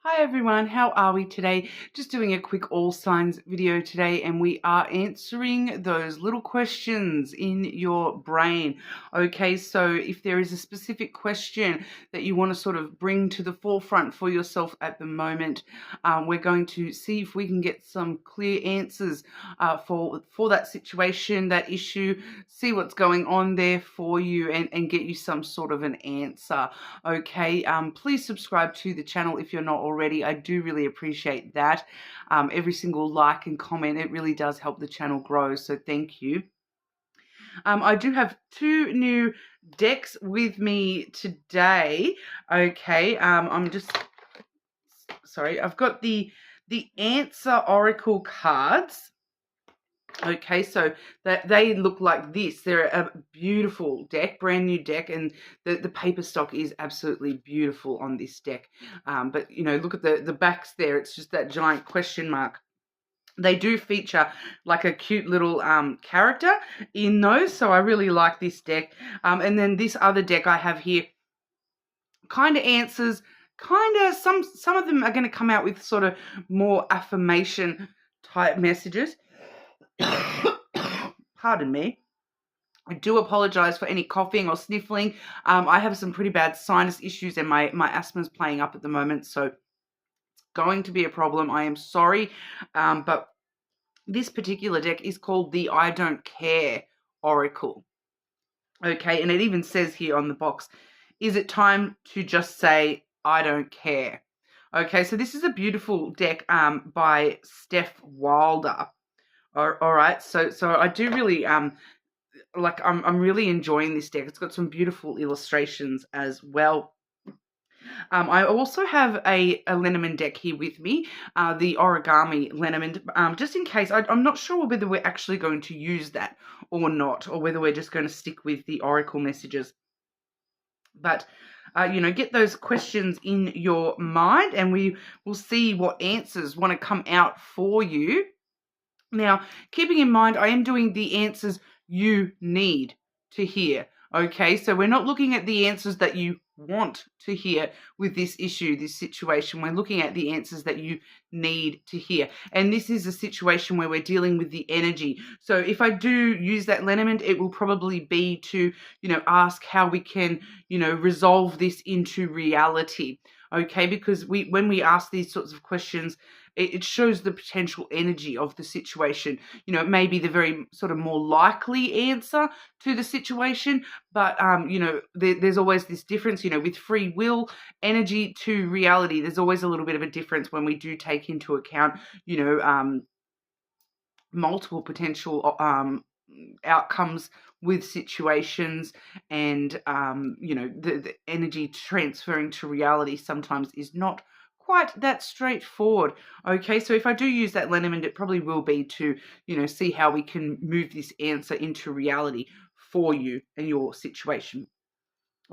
Hi everyone, how are we today? Just doing a quick all signs video today, and we are answering those little questions in your brain. Okay, so if there is a specific question that you want to sort of bring to the forefront for yourself at the moment, we're going to see if we can get some clear answers for that situation, that issue, see what's going on there for you and get you some sort of an answer. Okay, please subscribe to the channel if you're not already. I do really appreciate that. Every single like and comment, it really does help the channel grow, so thank you. I do have two new decks with me today. Okay, I'm just sorry. I've got the Answer Oracle cards. Okay, so they look like this. They're a beautiful deck, brand new deck, and the paper stock is absolutely beautiful on this deck. But, you know, look at the backs there. It's just that giant question mark. They do feature like a cute little character in those, so I really like this deck. And then this other deck I have here kind of answers, some of them are going to come out with sort of more affirmation type messages. Pardon me. I do apologize for any coughing or sniffling. I have some pretty bad sinus issues and my asthma's playing up at the moment, so it's going to be a problem. I am sorry, but this particular deck is called the I Don't Care Oracle. Okay, and it even says here on the box, is it time to just say, I don't care? Okay, so this is a beautiful deck by Steph Wilder. All right, so I do really I'm really enjoying this deck. It's got some beautiful illustrations as well. I also have a lenormand deck here with me, the origami lenormand, just in case. I'm not sure whether we're actually going to use that or not, or whether we're just going to stick with the oracle messages. But you know, get those questions in your mind, and we will see what answers want to come out for you. Now, keeping in mind, I am doing the answers you need to hear. Okay, so we're not looking at the answers that you want to hear with this issue, this situation. We're looking at the answers that you need to hear. And this is a situation where we're dealing with the energy. So if I do use that lenormand, it will probably be to, you know, ask how we can, you know, resolve this into reality. Okay, because when we ask these sorts of questions, it shows the potential energy of the situation. You know, it may be the very sort of more likely answer to the situation, but, you know, there's always this difference, you know, with free will, energy to reality. There's always a little bit of a difference when we do take into account, you know, multiple potential outcomes with situations, and you know, the energy transferring to reality sometimes is not quite that straightforward. Okay, so if I do use that lenormand, it probably will be to, you know, see how we can move this answer into reality for you and your situation.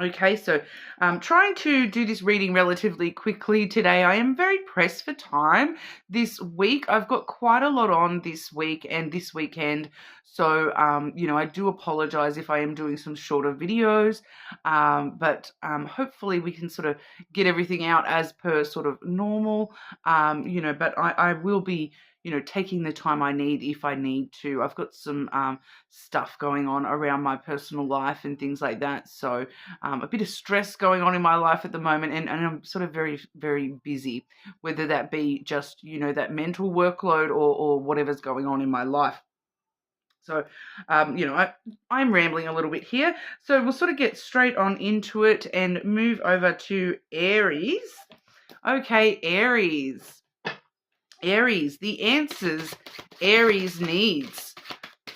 Okay, so I'm trying to do this reading relatively quickly today. I am very pressed for time this week. I've got quite a lot on this week and this weekend. So, you know, I do apologize if I am doing some shorter videos, but hopefully we can sort of get everything out as per sort of normal, you know, but I will be, you know, taking the time I need if I need to. I've got some stuff going on around my personal life and things like that. So a bit of stress going on in my life at the moment, and I'm sort of very, very busy, whether that be just, you know, that mental workload or whatever's going on in my life. So, you know, I'm rambling a little bit here. So we'll sort of get straight on into it and move over to Aries. Okay, Aries. Aries, the answers Aries needs.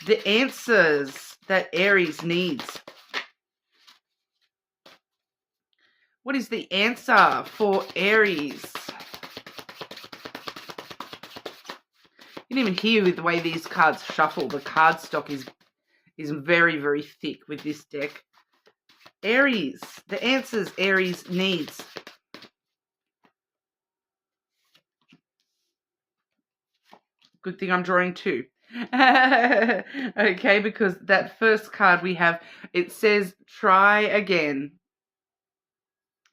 The answers that Aries needs. What is the answer for Aries? You can even hear with the way these cards shuffle. The card stock is very, very thick with this deck. Aries, the answers Aries needs. Good thing I'm drawing two. Okay, because that first card we have, it says try again.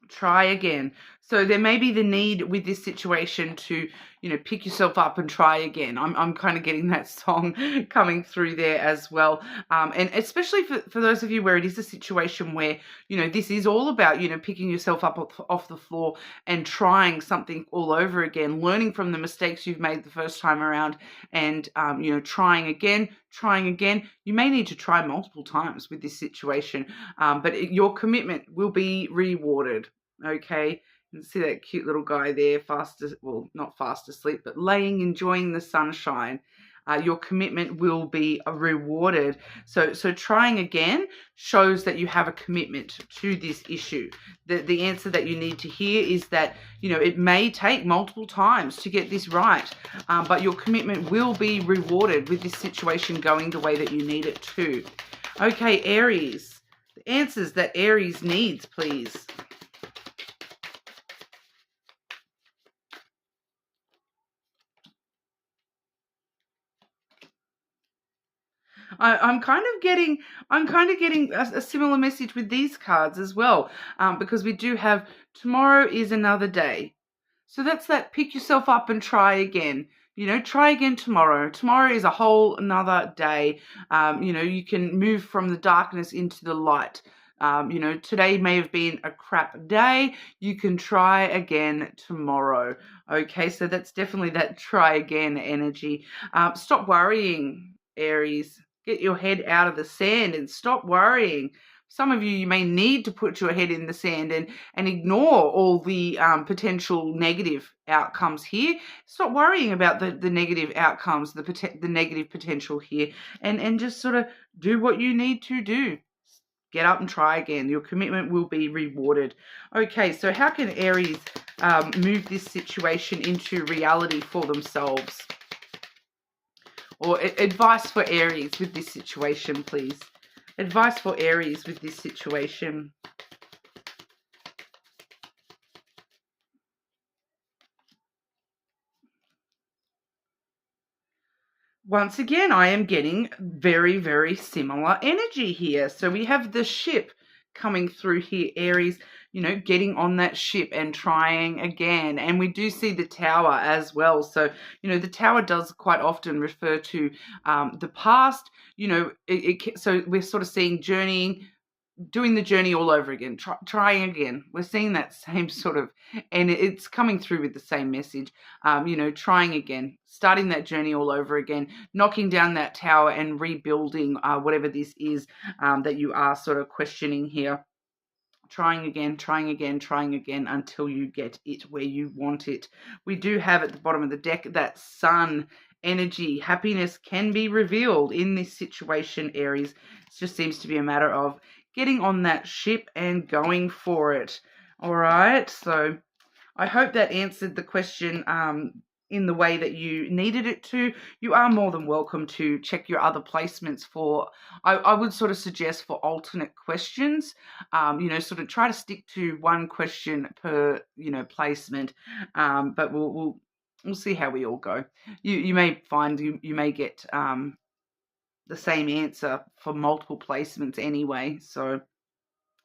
Try again. So there may be the need with this situation to, you know, pick yourself up and try again. I'm kind of getting that song coming through there as well. And especially for those of you where it is a situation where, you know, this is all about, you know, picking yourself up off the floor and trying something all over again, learning from the mistakes you've made the first time around and, you know, trying again. You may need to try multiple times with this situation, but your commitment will be rewarded, okay? You can see that cute little guy there, well, not fast asleep, but laying, enjoying the sunshine. Your commitment will be rewarded. So trying again shows that you have a commitment to this issue. The answer that you need to hear is that, you know, it may take multiple times to get this right, but your commitment will be rewarded with this situation going the way that you need it to. Okay, Aries. The answers that Aries needs, please. I'm kind of getting a similar message with these cards as well, because we do have tomorrow is another day. So that's that pick yourself up and try again. You know, try again tomorrow. Tomorrow is a whole another day. You know, you can move from the darkness into the light. You know, today may have been a crap day. You can try again tomorrow. Okay, so that's definitely that try again energy. Stop worrying, Aries. Get your head out of the sand and stop worrying. Some of you may need to put your head in the sand and ignore all the potential negative outcomes here. Stop worrying about the negative outcomes, the negative potential here, and just sort of do what you need to do. Get up and try again. Your commitment will be rewarded. Okay, so how can Aries move this situation into reality for themselves? Or advice for Aries with this situation, please. Advice for Aries with this situation. Once again, I am getting very, very similar energy here. So we have the ship coming through here, Aries, you know, getting on that ship and trying again. And we do see the tower as well. So, you know, the tower does quite often refer to the past, you know, so we're sort of seeing journeying, doing the journey all over again, trying again. We're seeing that same sort of, and it's coming through with the same message, you know, trying again, starting that journey all over again, knocking down that tower and rebuilding whatever this is that you are sort of questioning here. Trying again until you get it where you want it. We do have at the bottom of the deck that sun energy. Happiness can be revealed in this situation, Aries. It just seems to be a matter of getting on that ship and going for it. All right, so I hope that answered the question in the way that you needed it to. You are more than welcome to check your other placements for, I would sort of suggest for alternate questions, you know, sort of try to stick to one question per, you know, placement, but we'll see how we all go. You may find you may get the same answer for multiple placements anyway, so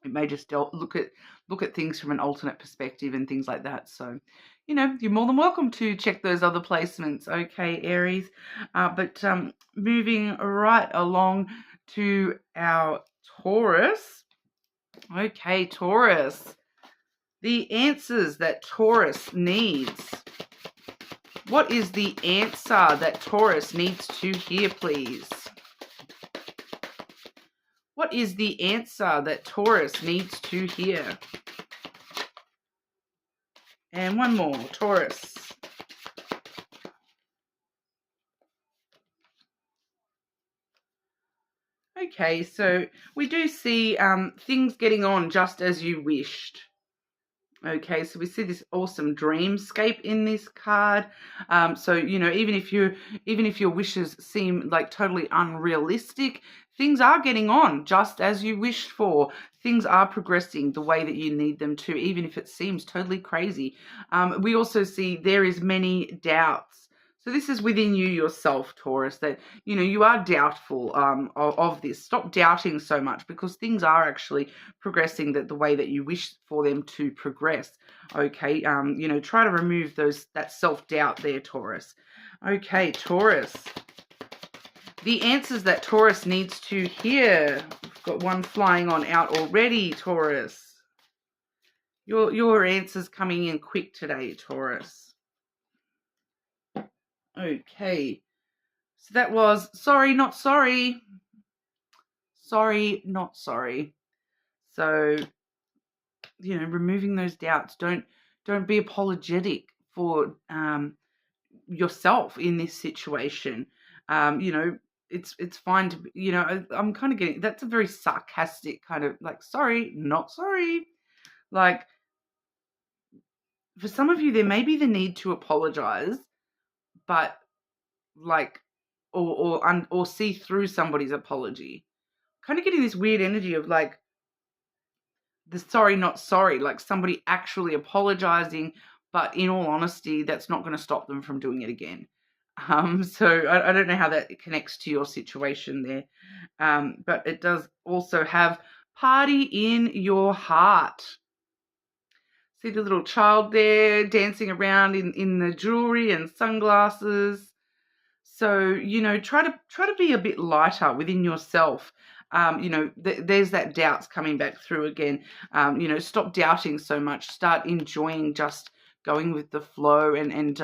it may just look at things from an alternate perspective and things like that. So, you know, you're more than welcome to check those other placements. Okay, Aries. But moving right along to our Taurus. Okay, Taurus. The answers that Taurus needs. What is the answer that Taurus needs to hear, please? What is the answer that Taurus needs to hear? And one more, Taurus. Okay, so we do see things getting on just as you wished. Okay, so we see this awesome dreamscape in this card. So, you know, even if your wishes seem like totally unrealistic, things are getting on just as you wished for. Things are progressing the way that you need them to, even if it seems totally crazy. We also see there is many doubts. So this is within you yourself, Taurus, that, you know, you are doubtful of this. Stop doubting so much, because things are actually progressing the way that you wish for them to progress. Okay, you know, try to remove that self-doubt there, Taurus. Okay, Taurus. The answers that Taurus needs to hear. We've got one flying on out already, Taurus. Your answers coming in quick today, Taurus. Okay, so that was sorry, not sorry. Sorry, not sorry. So, you know, removing those doubts. Don't be apologetic for yourself in this situation. You know, it's fine to, you know, I'm kind of getting, that's a very sarcastic kind of like, sorry, not sorry. Like, for some of you, there may be the need to apologize, but like, or see through somebody's apology. Kind of getting this weird energy of like the sorry, not sorry, like somebody actually apologizing, but in all honesty, that's not going to stop them from doing it again. So I don't know how that connects to your situation there. But it does also have party in your heart. See the little child there dancing around in the jewelry and sunglasses. So, you know, try to be a bit lighter within yourself. You know, there's that doubts coming back through again. You know, stop doubting so much. Start enjoying just going with the flow and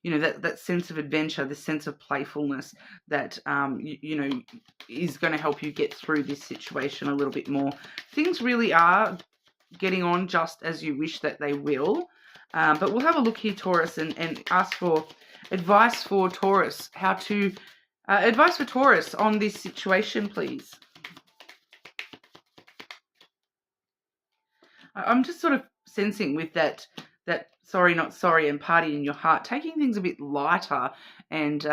you know, that sense of adventure, the sense of playfulness that, you know, is going to help you get through this situation a little bit more. Things really are getting on just as you wish that they will. But we'll have a look here, Taurus, and ask for advice for Taurus. Advice for Taurus on this situation, please. I'm just sort of sensing with that sorry, not sorry, and party in your heart, taking things a bit lighter and,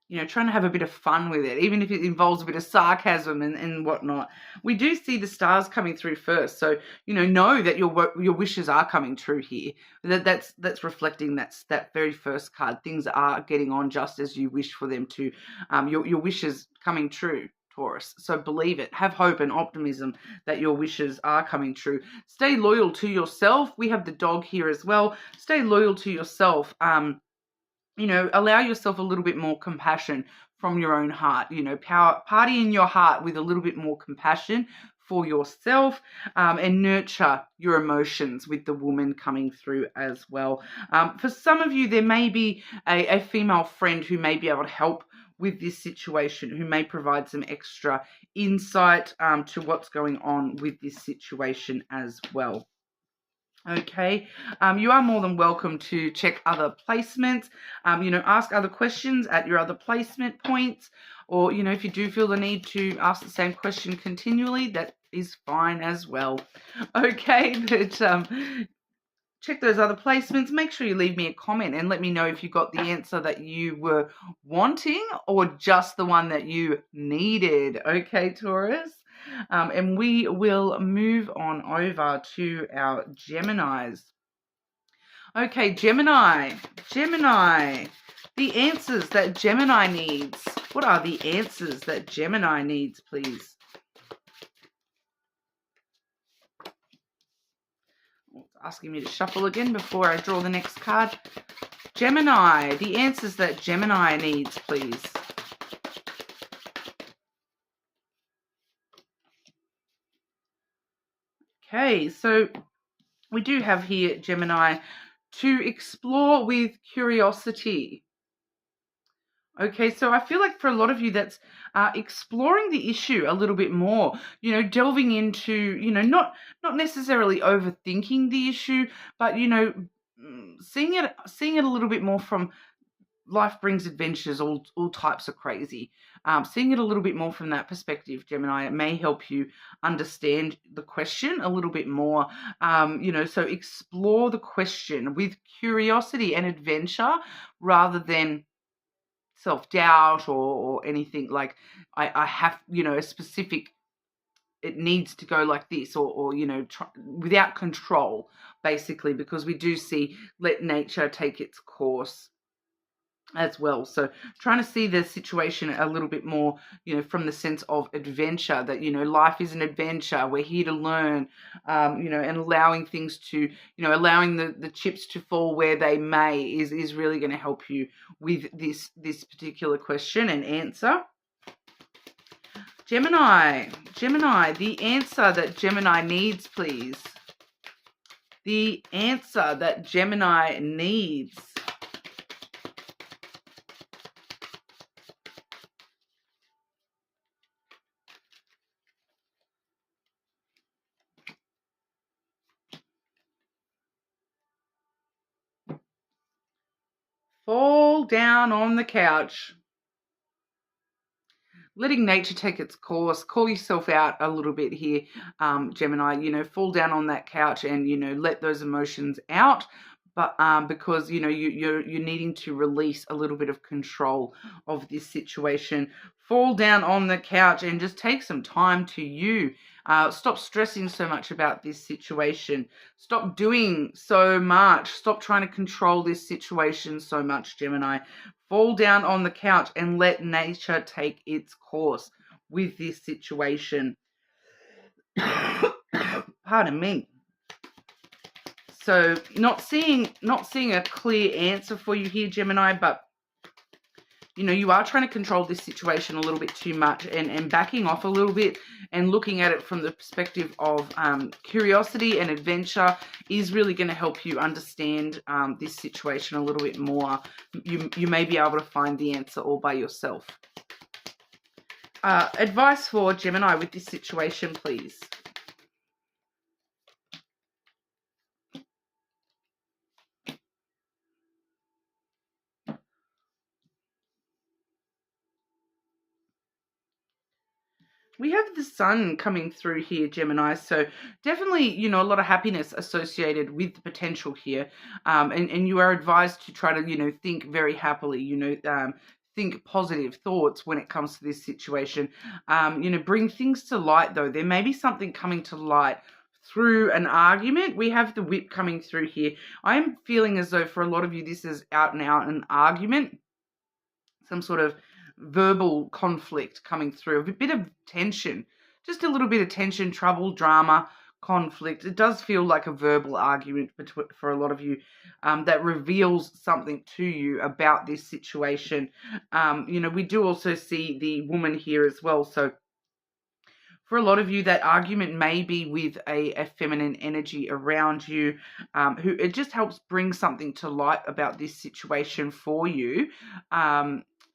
you know, trying to have a bit of fun with it, even if it involves a bit of sarcasm and whatnot. We do see the stars coming through first. So, you know that your wishes are coming true here. That's reflecting that very first card. Things are getting on just as you wish for them to. Your wishes coming true, Taurus. So believe it. Have hope and optimism that your wishes are coming true. Stay loyal to yourself. We have the dog here as well. Stay loyal to yourself. You know, allow yourself a little bit more compassion from your own heart. You know, party in your heart with a little bit more compassion for yourself, and nurture your emotions with the woman coming through as well. For some of you, there may be a female friend who may be able to help with this situation, who may provide some extra insight to what's going on with this situation as well. Okay, you are more than welcome to check other placements, you know, ask other questions at your other placement points, or, you know, if you do feel the need to ask the same question continually, that is fine as well. Okay, but check those other placements. Make sure you leave me a comment and let me know if you got the answer that you were wanting or just the one that you needed. Okay, Taurus? And we will move on over to our Geminis. Okay, Gemini. The answers that Gemini needs. What are the answers that Gemini needs, please? Asking me to shuffle again before I draw the next card. Gemini. The answers that Gemini needs, please. Okay, so we do have here, Gemini, to explore with curiosity. Okay, so I feel like for a lot of you, that's exploring the issue a little bit more, you know, delving into, you know, not necessarily overthinking the issue, but, you know, seeing it a little bit more from life brings adventures, all types of crazy. Seeing it a little bit more from that perspective, Gemini, it may help you understand the question a little bit more. You know, so explore the question with curiosity and adventure rather than self-doubt or anything like I have, you know, a specific, it needs to go like this or you know, without control, basically, because we do see let nature take its course. as well. So trying to see the situation a little bit more, from the sense of adventure, that, life is an adventure. We're here to learn, and allowing things to, allowing the chips to fall where they may is really going to help you with this particular question and answer. Gemini, the answer that Gemini needs, please. The answer that Gemini needs. Fall down on the couch. Letting nature take its course. Call yourself out a little bit here, Gemini. Fall down on that couch and, let those emotions out. But because, you're needing to release a little bit of control of this situation. Fall down on the couch and just take some time to you. Stop stressing so much about this situation. Stop doing so much. Stop trying to control this situation so much, Gemini. Fall down on the couch and let nature take its course with this situation. Pardon me. So not seeing a clear answer for you here, Gemini, but you are trying to control this situation a little bit too much, and backing off a little bit and looking at it from the perspective of curiosity and adventure is really going to help you understand this situation a little bit more. You may be able to find the answer all by yourself. Advice for Gemini with this situation, please. We have the sun coming through here, Gemini. So definitely, a lot of happiness associated with the potential here. And you are advised to try to, think very happily, think positive thoughts when it comes to this situation. Bring things to light, though. There may be something coming to light through an argument. We have the whip coming through here. I'm feeling as though for a lot of you, this is out and out an argument, some sort of verbal conflict coming through, a bit of tension, just a little bit of tension, trouble, drama, conflict. It does feel like a verbal argument for a lot of you that reveals something to you about this situation. We do also see the woman here as well. So for a lot of you, that argument may be with a feminine energy around you, who it just helps bring something to light about this situation for you.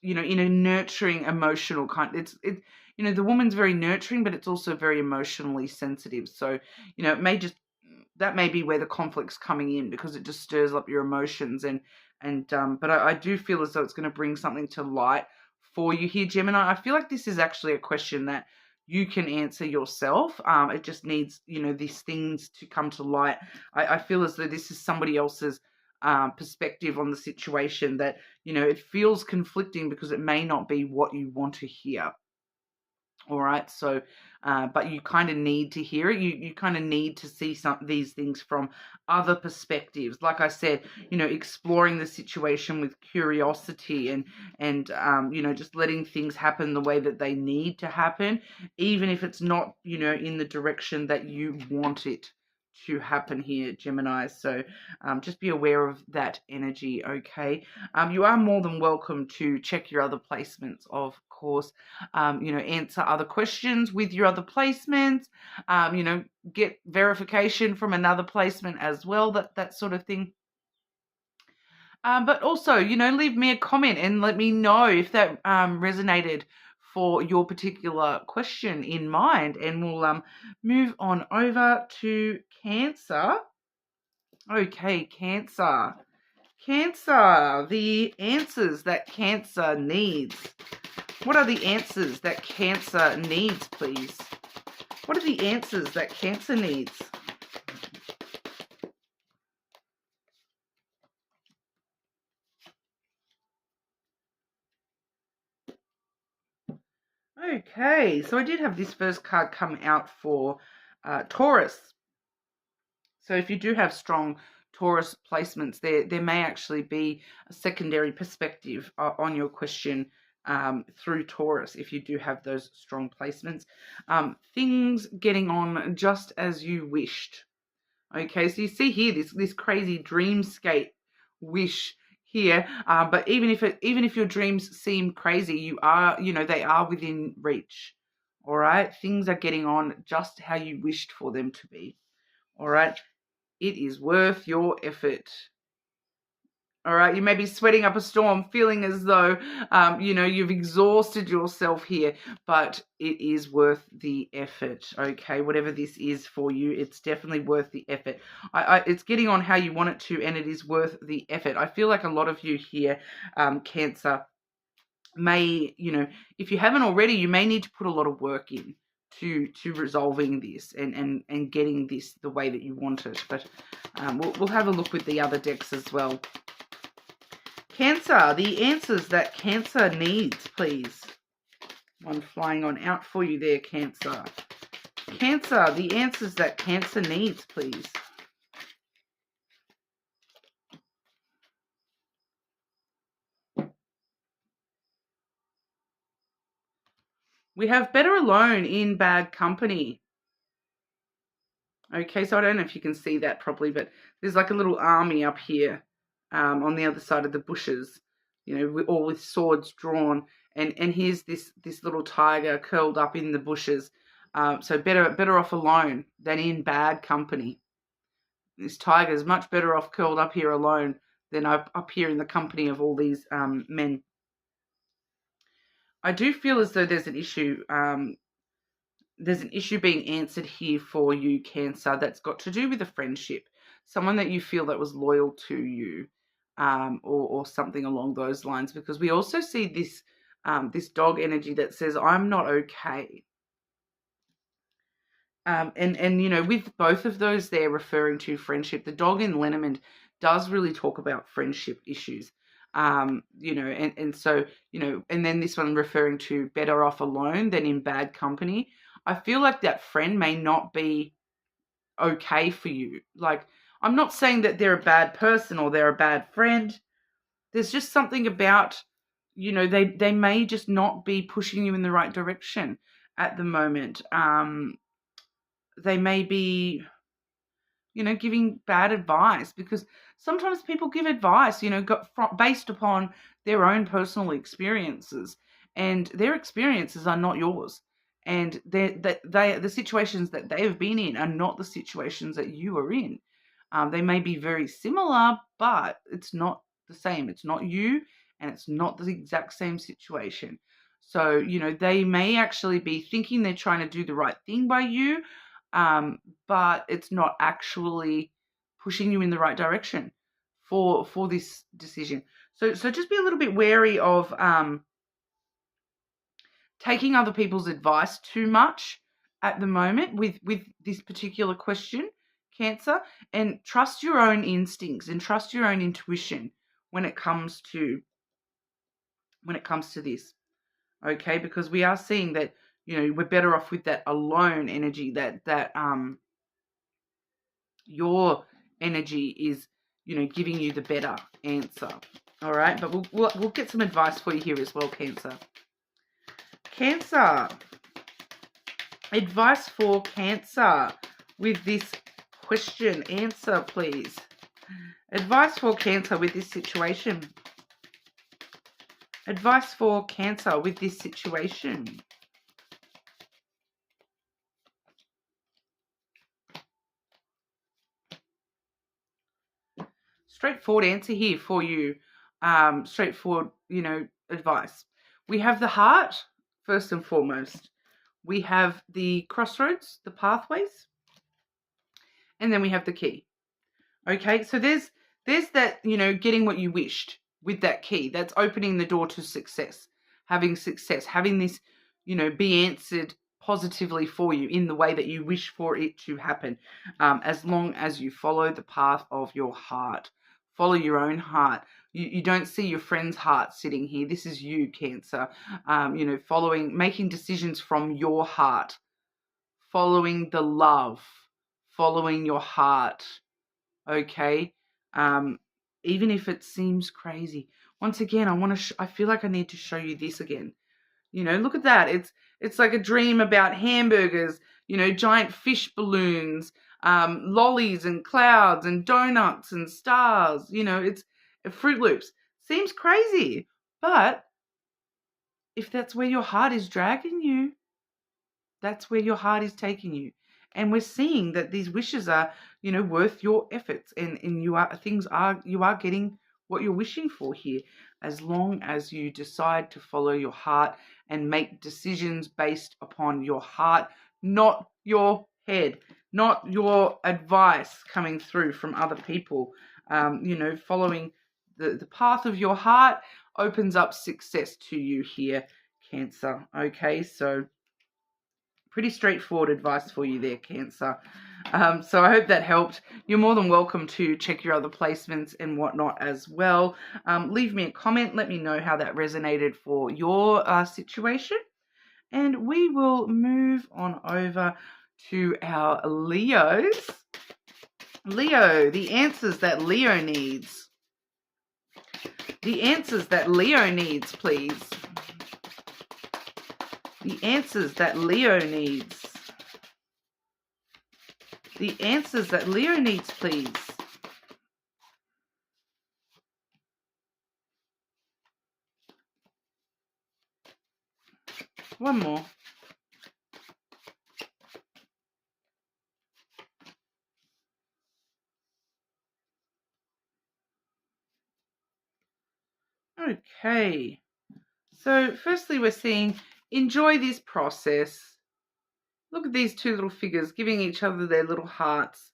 In a nurturing, emotional kind. The woman's very nurturing, but it's also very emotionally sensitive. So, that may be where the conflict's coming in, because it just stirs up your emotions. But I do feel as though it's going to bring something to light for you here, Gemini. I feel like this is actually a question that you can answer yourself. It just needs, these things to come to light. I feel as though this is somebody else's perspective on the situation, that it feels conflicting because it may not be what you want to hear. All right, so but you kind of need to hear it. You kind of need to see these things from other perspectives. Like I said, exploring the situation with curiosity and just letting things happen the way that they need to happen, even if it's not in the direction that you want it to happen here, Gemini. So just be aware of that energy, okay? You are more than welcome to check your other placements, of course. Answer other questions with your other placements. Get verification from another placement as well, that sort of thing. But also, leave me a comment and let me know if that resonated for your particular question in mind, and we'll move on over to Cancer. Okay, Cancer. Cancer, the answers that Cancer needs. What are the answers that Cancer needs, please? What are the answers that Cancer needs? Okay, so I did have this first card come out for Taurus. So if you do have strong Taurus placements, there may actually be a secondary perspective on your question through Taurus if you do have those strong placements. Things getting on just as you wished. Okay, so you see here this crazy dreamscape wish here, but even if your dreams seem crazy, they are within reach. All right, things are getting on just how you wished for them to be. All right, it is worth your effort. All right, you may be sweating up a storm, feeling as though, you've exhausted yourself here, but it is worth the effort, okay? Whatever this is for you, it's definitely worth the effort. It's getting on how you want it to, and it is worth the effort. I feel like a lot of you here, Cancer, may, if you haven't already, you may need to put a lot of work in to resolving this and getting this the way that you want it. But we'll have a look with the other decks as well. Cancer, the answers that Cancer needs, please. One flying on out for you there, Cancer. Cancer, the answers that Cancer needs, please. We have better alone in bad company. Okay, so I don't know if you can see that properly, but there's like a little army up here on the other side of the bushes, all with swords drawn. And here's this little tiger curled up in the bushes. So better off alone than in bad company. This tiger is much better off curled up here alone than up here in the company of all these men. I do feel as though there's an issue. There's an issue being answered here for you, Cancer, that's got to do with a friendship. Someone that you feel that was loyal to you, or something along those lines. Because we also see this this dog energy that says, I'm not okay. And with both of those, they're referring to friendship. The dog in lenormand does really talk about friendship issues. And so, and then this one referring to better off alone than in bad company. I feel like that friend may not be okay for you. Like, I'm not saying that they're a bad person or they're a bad friend. There's just something about, they may just not be pushing you in the right direction at the moment. They may be, giving bad advice, because sometimes people give advice, based upon their own personal experiences, and their experiences are not yours. And the situations that they have been in are not the situations that you are in. They may be very similar, but it's not the same. It's not you, and it's not the exact same situation. So, they may actually be thinking they're trying to do the right thing by you, but it's not actually pushing you in the right direction for this decision. So just be a little bit wary of taking other people's advice too much at the moment with this particular question, Cancer, and trust your own instincts and trust your own intuition when it comes to this. Okay, because we are seeing that, we're better off with that alone energy, that your energy is, giving you the better answer. All right, but we'll get some advice for you here as well, Cancer. Cancer, advice for Cancer with this question. Answer, please. Advice for Cancer with this situation. Advice for Cancer with this situation. Straightforward answer here for you. Straightforward, advice. We have the heart, first and foremost. We have the crossroads, the pathways. And then we have the key. Okay, so there's that, getting what you wished with that key. That's opening the door to success, having this, be answered positively for you in the way that you wish for it to happen, as long as you follow the path of your heart. Follow your own heart. You don't see your friend's heart sitting here. This is you, Cancer. Making decisions from your heart, following the love, following your heart. Okay, even if it seems crazy. Once again, I feel like I need to show you this again. You know, look at that. It's like a dream about hamburgers, you know, giant fish balloons, lollies and clouds and donuts and stars. You know, it's Fruit Loops. Seems crazy, but if that's where your heart is dragging you, that's where your heart is taking you. And we're seeing that these wishes are, you know, worth your efforts, and you are getting what you're wishing for here, as long as you decide to follow your heart and make decisions based upon your heart, not your head, not your advice coming through from other people. You know, following the path of your heart opens up success to you here, Cancer. Okay, so pretty straightforward advice for you there, Cancer. So I hope that helped. You're more than welcome to check your other placements and whatnot as well. Leave me a comment. Let me know how that resonated for your situation. And we will move on over to our Leos. Leo, the answers that Leo needs. The answers that Leo needs, please. The answers that Leo needs. The answers that Leo needs, please. One more. Okay. So firstly, we're seeing enjoy this process. Look at these two little figures giving each other their little hearts.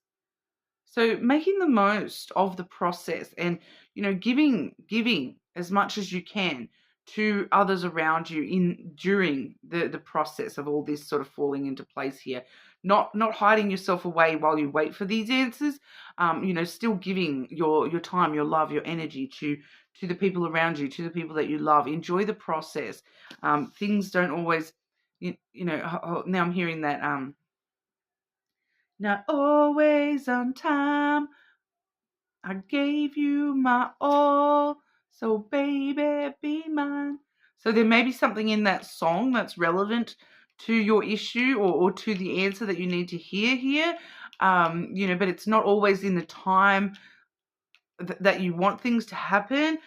So making the most of the process and, you know, giving as much as you can to others around you during the process of all this sort of falling into place here. Not hiding yourself away while you wait for these answers. You know, still giving your time, your love, your energy to the people around you, to the people that you love. Enjoy the process. Things don't always, you know, now I'm hearing that not always on time. I gave you my all, so baby, be mine. So there may be something in that song that's relevant to your issue or to the answer that you need to hear here. You know, but it's not always in the time that you want things to happen.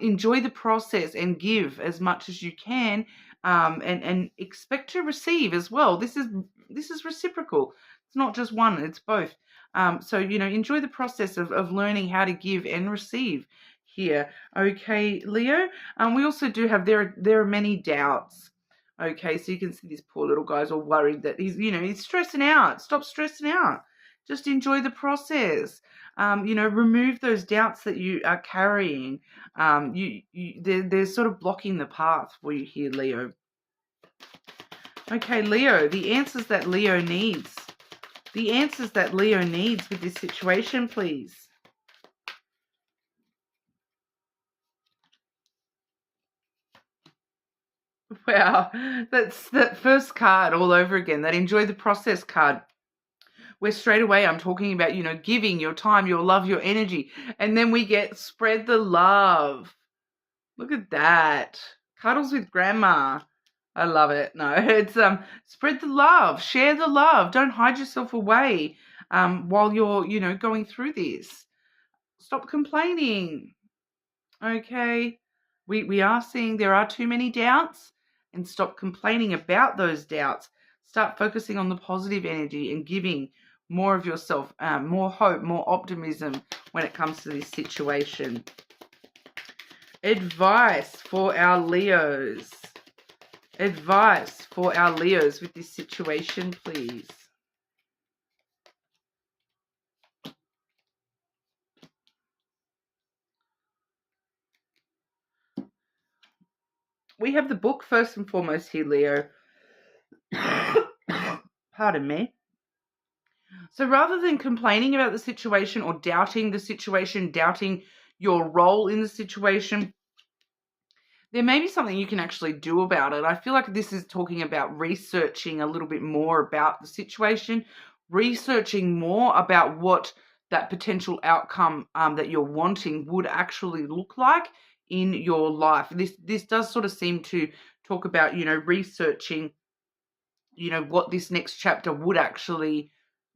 Enjoy the process and give as much as you can, and expect to receive as well. This is reciprocal. It's not just one, it's both. So, you know, enjoy the process of learning how to give and receive here. Okay, Leo. We also do have, there are many doubts. Okay, so you can see this poor little guy's all worried that he's stressing out. Stop stressing out. Just enjoy the process. You know, remove those doubts that you are carrying. They're sort of blocking the path for you here, Leo. Okay, Leo, the answers that Leo needs. The answers that Leo needs with this situation, please. Wow, that's that first card all over again, that enjoy the process card, where straight away I'm talking about, you know, giving your time, your love, your energy. And then we get spread the love. Look at that. Cuddles with grandma. I love it. No, it's spread the love, share the love. Don't hide yourself away while you're, you know, going through this. Stop complaining. Okay. We are seeing there are too many doubts, and stop complaining about those doubts. Start focusing on the positive energy and giving more of yourself, more hope, more optimism when it comes to this situation. Advice for our Leos. Advice for our Leos with this situation, please. We have the book first and foremost here, Leo. Pardon me. So rather than complaining about the situation or doubting the situation, doubting your role in the situation, there may be something you can actually do about it. I feel like this is talking about researching a little bit more about the situation, researching more about what that potential outcome that you're wanting would actually look like in your life. This does sort of seem to talk about, researching, what this next chapter would actually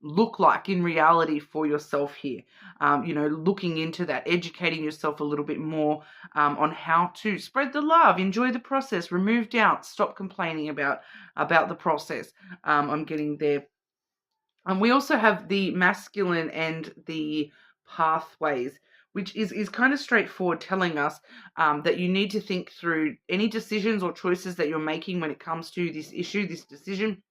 look like in reality for yourself here. Looking into that, educating yourself a little bit more on how to spread the love, enjoy the process, remove doubt, stop complaining about the process. I'm getting there. And we also have the masculine and the pathways, which is kind of straightforward, telling us that you need to think through any decisions or choices that you're making when it comes to this issue, this decision.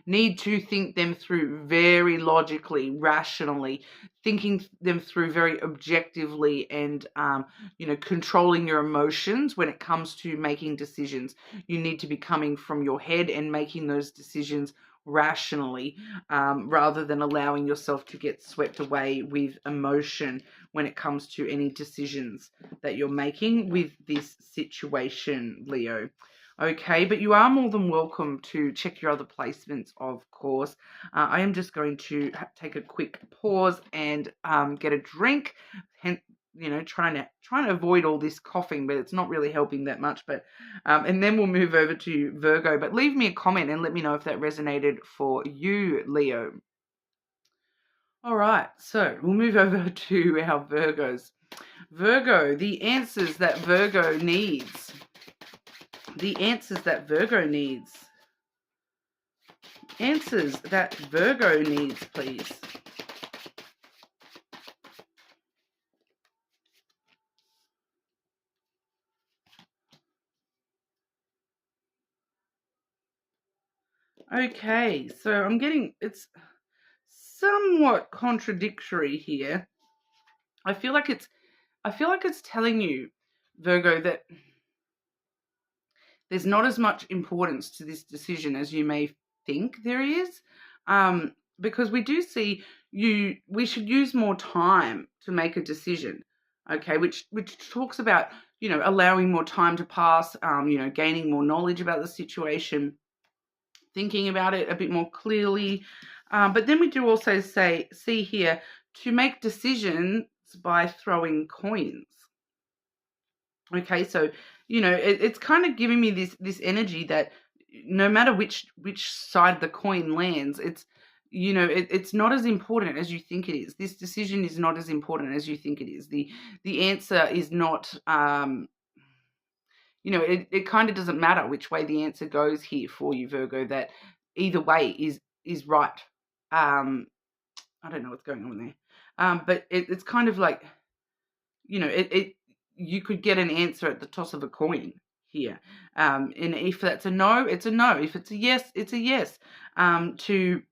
Need to think them through very logically, rationally, thinking them through very objectively, and controlling your emotions when it comes to making decisions. You need to be coming from your head and making those decisions rationally, rather than allowing yourself to get swept away with emotion when it comes to any decisions that you're making with this situation, Leo. Okay, but you are more than welcome to check your other placements, of course. I am just going to take a quick pause and get a drink. Hence, trying to avoid all this coughing, but it's not really helping that much. But and then we'll move over to Virgo. But leave me a comment and let me know if that resonated for you, Leo. All right, so we'll move over to our Virgos. Virgo, the answers that Virgo needs. The answers that Virgo needs. Answers that Virgo needs, please. Okay, so I'm getting, it's somewhat contradictory here. I feel like it's telling you, Virgo, that there's not as much importance to this decision as you may think there is, because we do see we should use more time to make a decision, okay, which talks about, allowing more time to pass, gaining more knowledge about the situation, thinking about it a bit more clearly. But then we do also see here, to make decisions by throwing coins. Okay, so, it's kind of giving me this energy that no matter which side the coin lands, it's, it's not as important as you think it is. This decision is not as important as you think it is. The answer is not, it kind of doesn't matter which way the answer goes here for you, Virgo, that either way is right. I don't know what's going on there. But it's kind of like, you could get an answer at the toss of a coin here. And if that's a no, it's a no. If it's a yes, it's a yes. To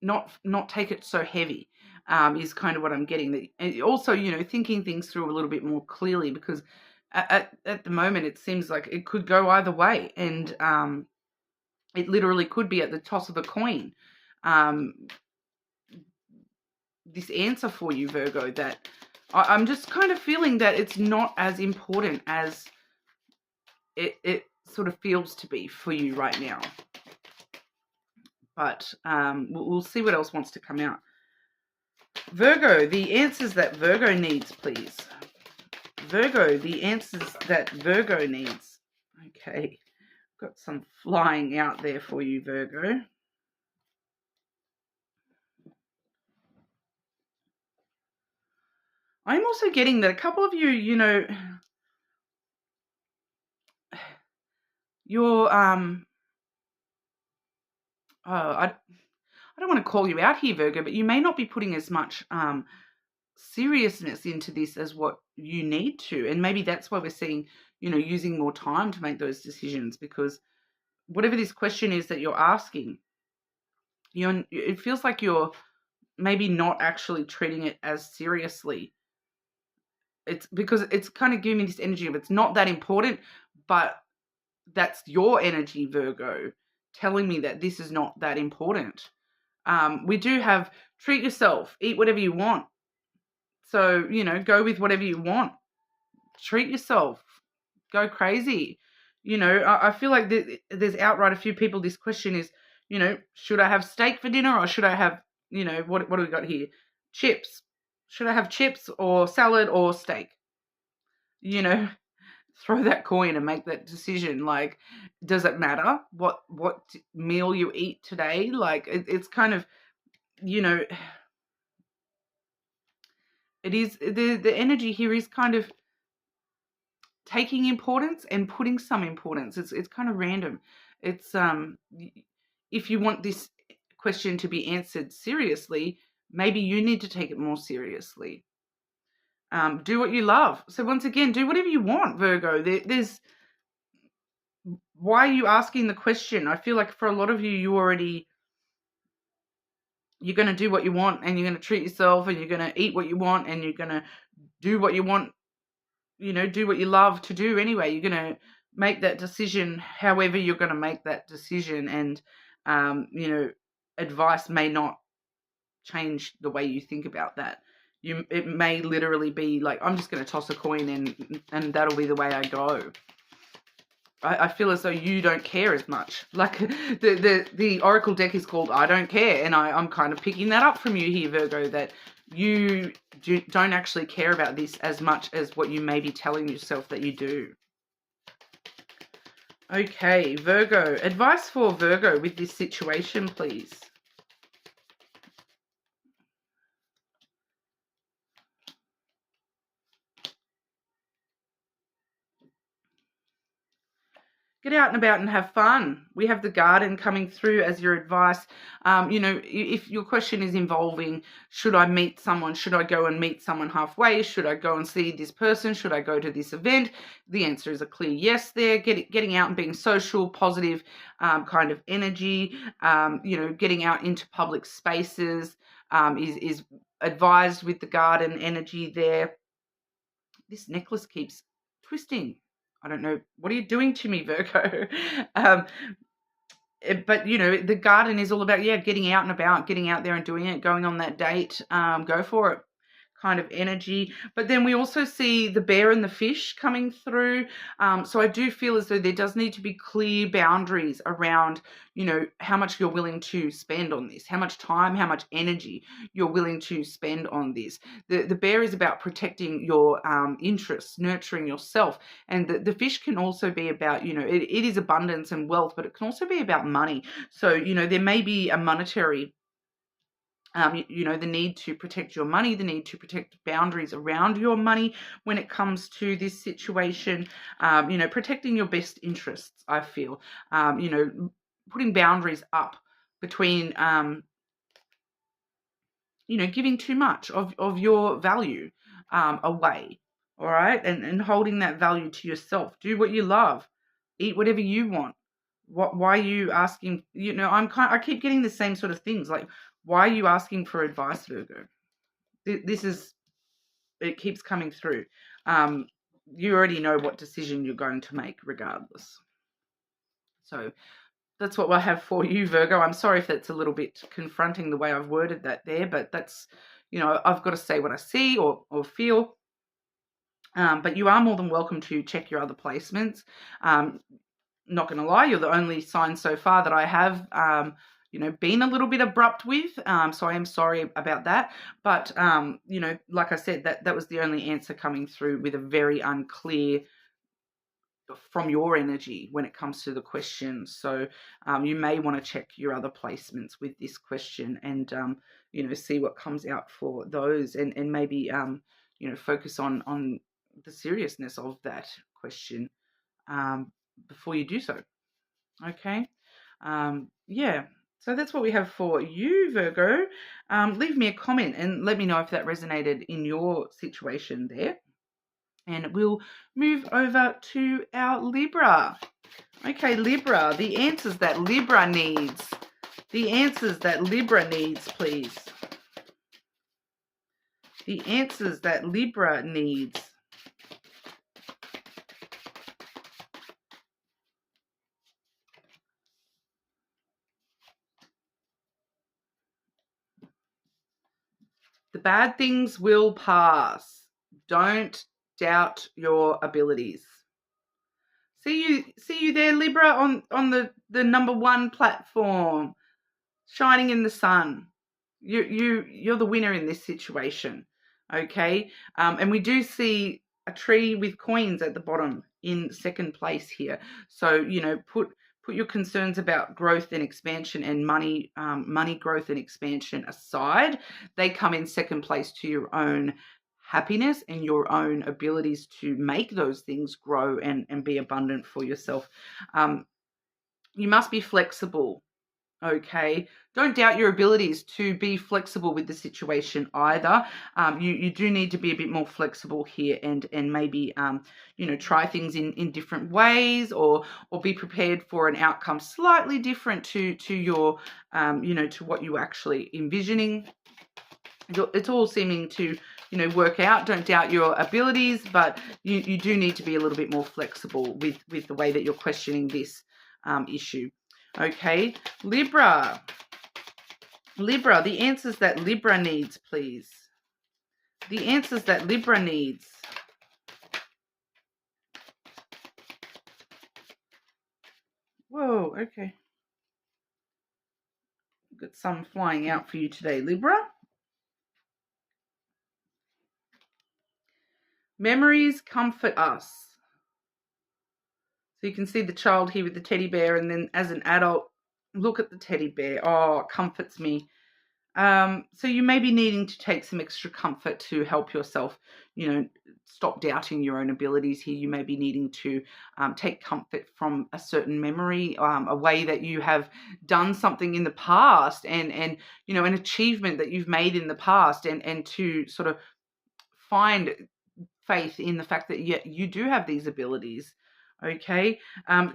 not take it so heavy is kind of what I'm getting. And also, thinking things through a little bit more clearly, because at the moment it seems like it could go either way, and it literally could be at the toss of a coin. This answer for you, Virgo, that I'm just kind of feeling that it's not as important as it sort of feels to be for you right now. But we'll see what else wants to come out. Virgo, the answers that Virgo needs, please. Virgo, the answers that Virgo needs. Okay, got some flying out there for you, Virgo. I'm also getting that a couple of you, you're I don't want to call you out here, Virgo, but you may not be putting as much seriousness into this as what you need to. And maybe that's why we're seeing, using more time to make those decisions, because whatever this question is that you're asking, it feels like you're maybe not actually treating it as seriously. It's because it's kind of giving me this energy of it's not that important, but that's your energy, Virgo, telling me that this is not that important. We do have treat yourself, eat whatever you want. So, go with whatever you want. Treat yourself. Go crazy. I feel like there's outright a few people, this question is, You know, should I have steak for dinner, or should I have, you know, what do we got here? Chips. Should I have chips or salad or steak? You know, throw that coin and make that decision. Like, does it matter what meal you eat today? Like, it's kind of, you know, it is, the energy here is kind of taking importance and putting some importance. It's kind of random. It's if you want this question to be answered seriously, maybe you need to take it more seriously. Do what you love. So once again, do whatever you want, Virgo. There's, why are you asking the question? I feel like for a lot of you, you're going to do what you want, and you're going to treat yourself, and you're going to eat what you want, and you're going to do what you want, you know, do what you love to do anyway. You're going to make that decision however you're going to make that decision. And, you know, advice may not change the way you think about that. It may literally be like, I'm just going to toss a coin and that'll be the way I go. I feel as though you don't care as much. Like the Oracle deck is called I Don't Care. And I'm kind of picking that up from you here, Virgo, that you don't actually care about this as much as what you may be telling yourself that you do. Okay, Virgo. Advice for Virgo with this situation, please. Get out and about and have fun. We have the garden coming through as your advice. You know, if your question is involving, should I meet someone? Should I go and meet someone halfway? Should I go and see this person? Should I go to this event? The answer is a clear yes there. Getting out and being social, positive kind of energy. You know, getting out into public spaces is advised with the garden energy there. This necklace keeps twisting. I don't know. What are you doing to me, Virgo? But, you know, the garden is all about, getting out and about, getting out there and doing it, going on that date. Go for it kind of energy. But then we also see the bear and the fish coming through. So I do feel as though there does need to be clear boundaries around, you know, how much you're willing to spend on this, how much time, how much energy you're willing to spend on this. The bear is about protecting your interests, nurturing yourself. And the fish can also be about, you know, it is abundance and wealth, but it can also be about money. So, you know, there may be a monetary you know, the need to protect your money, the need to protect boundaries around your money when it comes to this situation, you know, protecting your best interests, I feel, you know, putting boundaries up between, you know, giving too much of your value away, all right, and holding that value to yourself. Do what you love, eat whatever you want. Why are you asking? You know, I keep getting the same sort of things. Like, why are you asking for advice, Virgo? It keeps coming through. You already know what decision you're going to make regardless. So that's what we'll have for you, Virgo. I'm sorry if that's a little bit confronting the way I've worded that there, but that's, you know, I've got to say what I see or feel. But you are more than welcome to check your other placements. Not going to lie, you're the only sign so far that I have, you know, been a little bit abrupt with. So I am sorry about that. But, you know, like I said, that was the only answer coming through with a very unclear from your energy when it comes to the question. So you may want to check your other placements with this question and, you know, see what comes out for those and maybe, you know, focus on the seriousness of that question before you do so. Okay. Yeah. So that's what we have for you, Virgo. Leave me a comment and let me know if that resonated in your situation there. And we'll move over to our Libra. Okay, Libra, the answers that Libra needs. The answers that Libra needs, please. The answers that Libra needs. The bad things will pass. Don't doubt your abilities. See you there, Libra, on the number one platform. shining in the sun. You're the winner in this situation, okay? And we do see a tree with coins at the bottom in second place here. So, you know, put your concerns about growth and expansion and money growth and expansion aside. They come in second place to your own happiness and your own abilities to make those things grow and be abundant for yourself. You must be flexible. Okay, don't doubt your abilities to be flexible with the situation either. You do need to be a bit more flexible here and maybe you know, try things in different ways, or be prepared for an outcome slightly different to your you know, to what you actually envisioning. It's all seeming to, you know, work out. Don't doubt your abilities, but you do need to be a little bit more flexible with the way that you're questioning this issue. Okay, Libra. Libra, the answers that Libra needs, please. The answers that Libra needs. Whoa, okay. Got some flying out for you today, Libra. Memories comfort us. So you can see the child here with the teddy bear, and then as an adult, look at the teddy bear. Oh, it comforts me. So you may be needing to take some extra comfort to help yourself, you know, stop doubting your own abilities here. You may be needing to take comfort from a certain memory, a way that you have done something in the past, and you know, an achievement that you've made in the past, and to sort of find faith in the fact that you do have these abilities. Okay.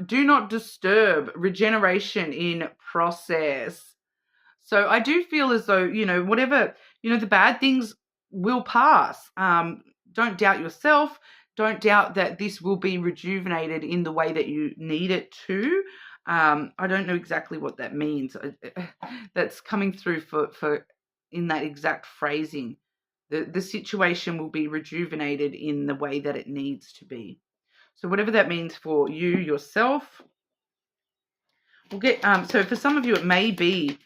Do not disturb regeneration in process. So I do feel as though, you know, whatever, you know, the bad things will pass. Don't doubt yourself. Don't doubt that this will be rejuvenated in the way that you need it to. I don't know exactly what that means. That's coming through for in that exact phrasing. The situation will be rejuvenated in the way that it needs to be. So whatever that means for you, yourself. We'll get, so for some of you, it may be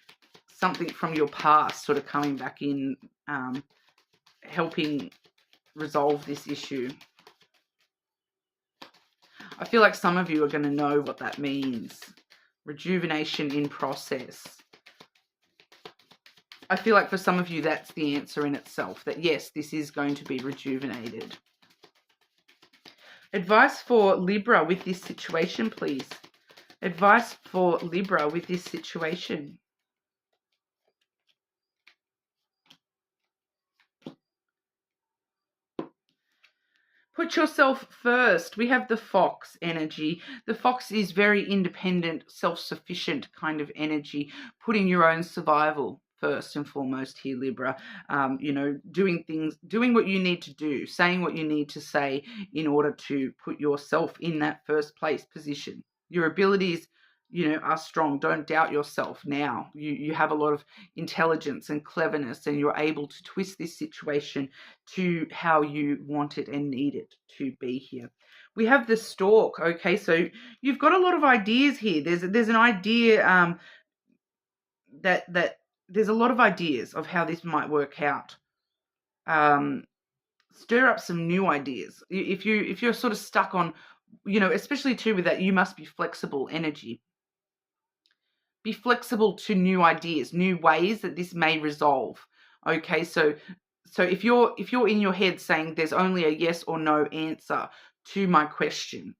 something from your past sort of coming back in, helping resolve this issue. I feel like some of you are going to know what that means. Rejuvenation in process. I feel like for some of you, that's the answer in itself, that yes, this is going to be rejuvenated. Advice for Libra with this situation, please. Advice for Libra with this situation. Put yourself first. We have the fox energy. The fox is very independent, self-sufficient kind of energy, putting your own survival first and foremost here, Libra. You know, doing what you need to do, saying what you need to say in order to put yourself in that first place position. Your abilities, you know, are strong. Don't doubt yourself now. You have a lot of intelligence and cleverness, and you're able to twist this situation to how you want it and need it to be here. We have the stork. Okay, so you've got a lot of ideas here. There's an idea that there's a lot of ideas of how this might work out. Stir up some new ideas. If you're sort of stuck on, you know, especially too with that, you must be flexible energy. Be flexible to new ideas, new ways that this may resolve. Okay, so if you're in your head saying there's only a yes or no answer to my question,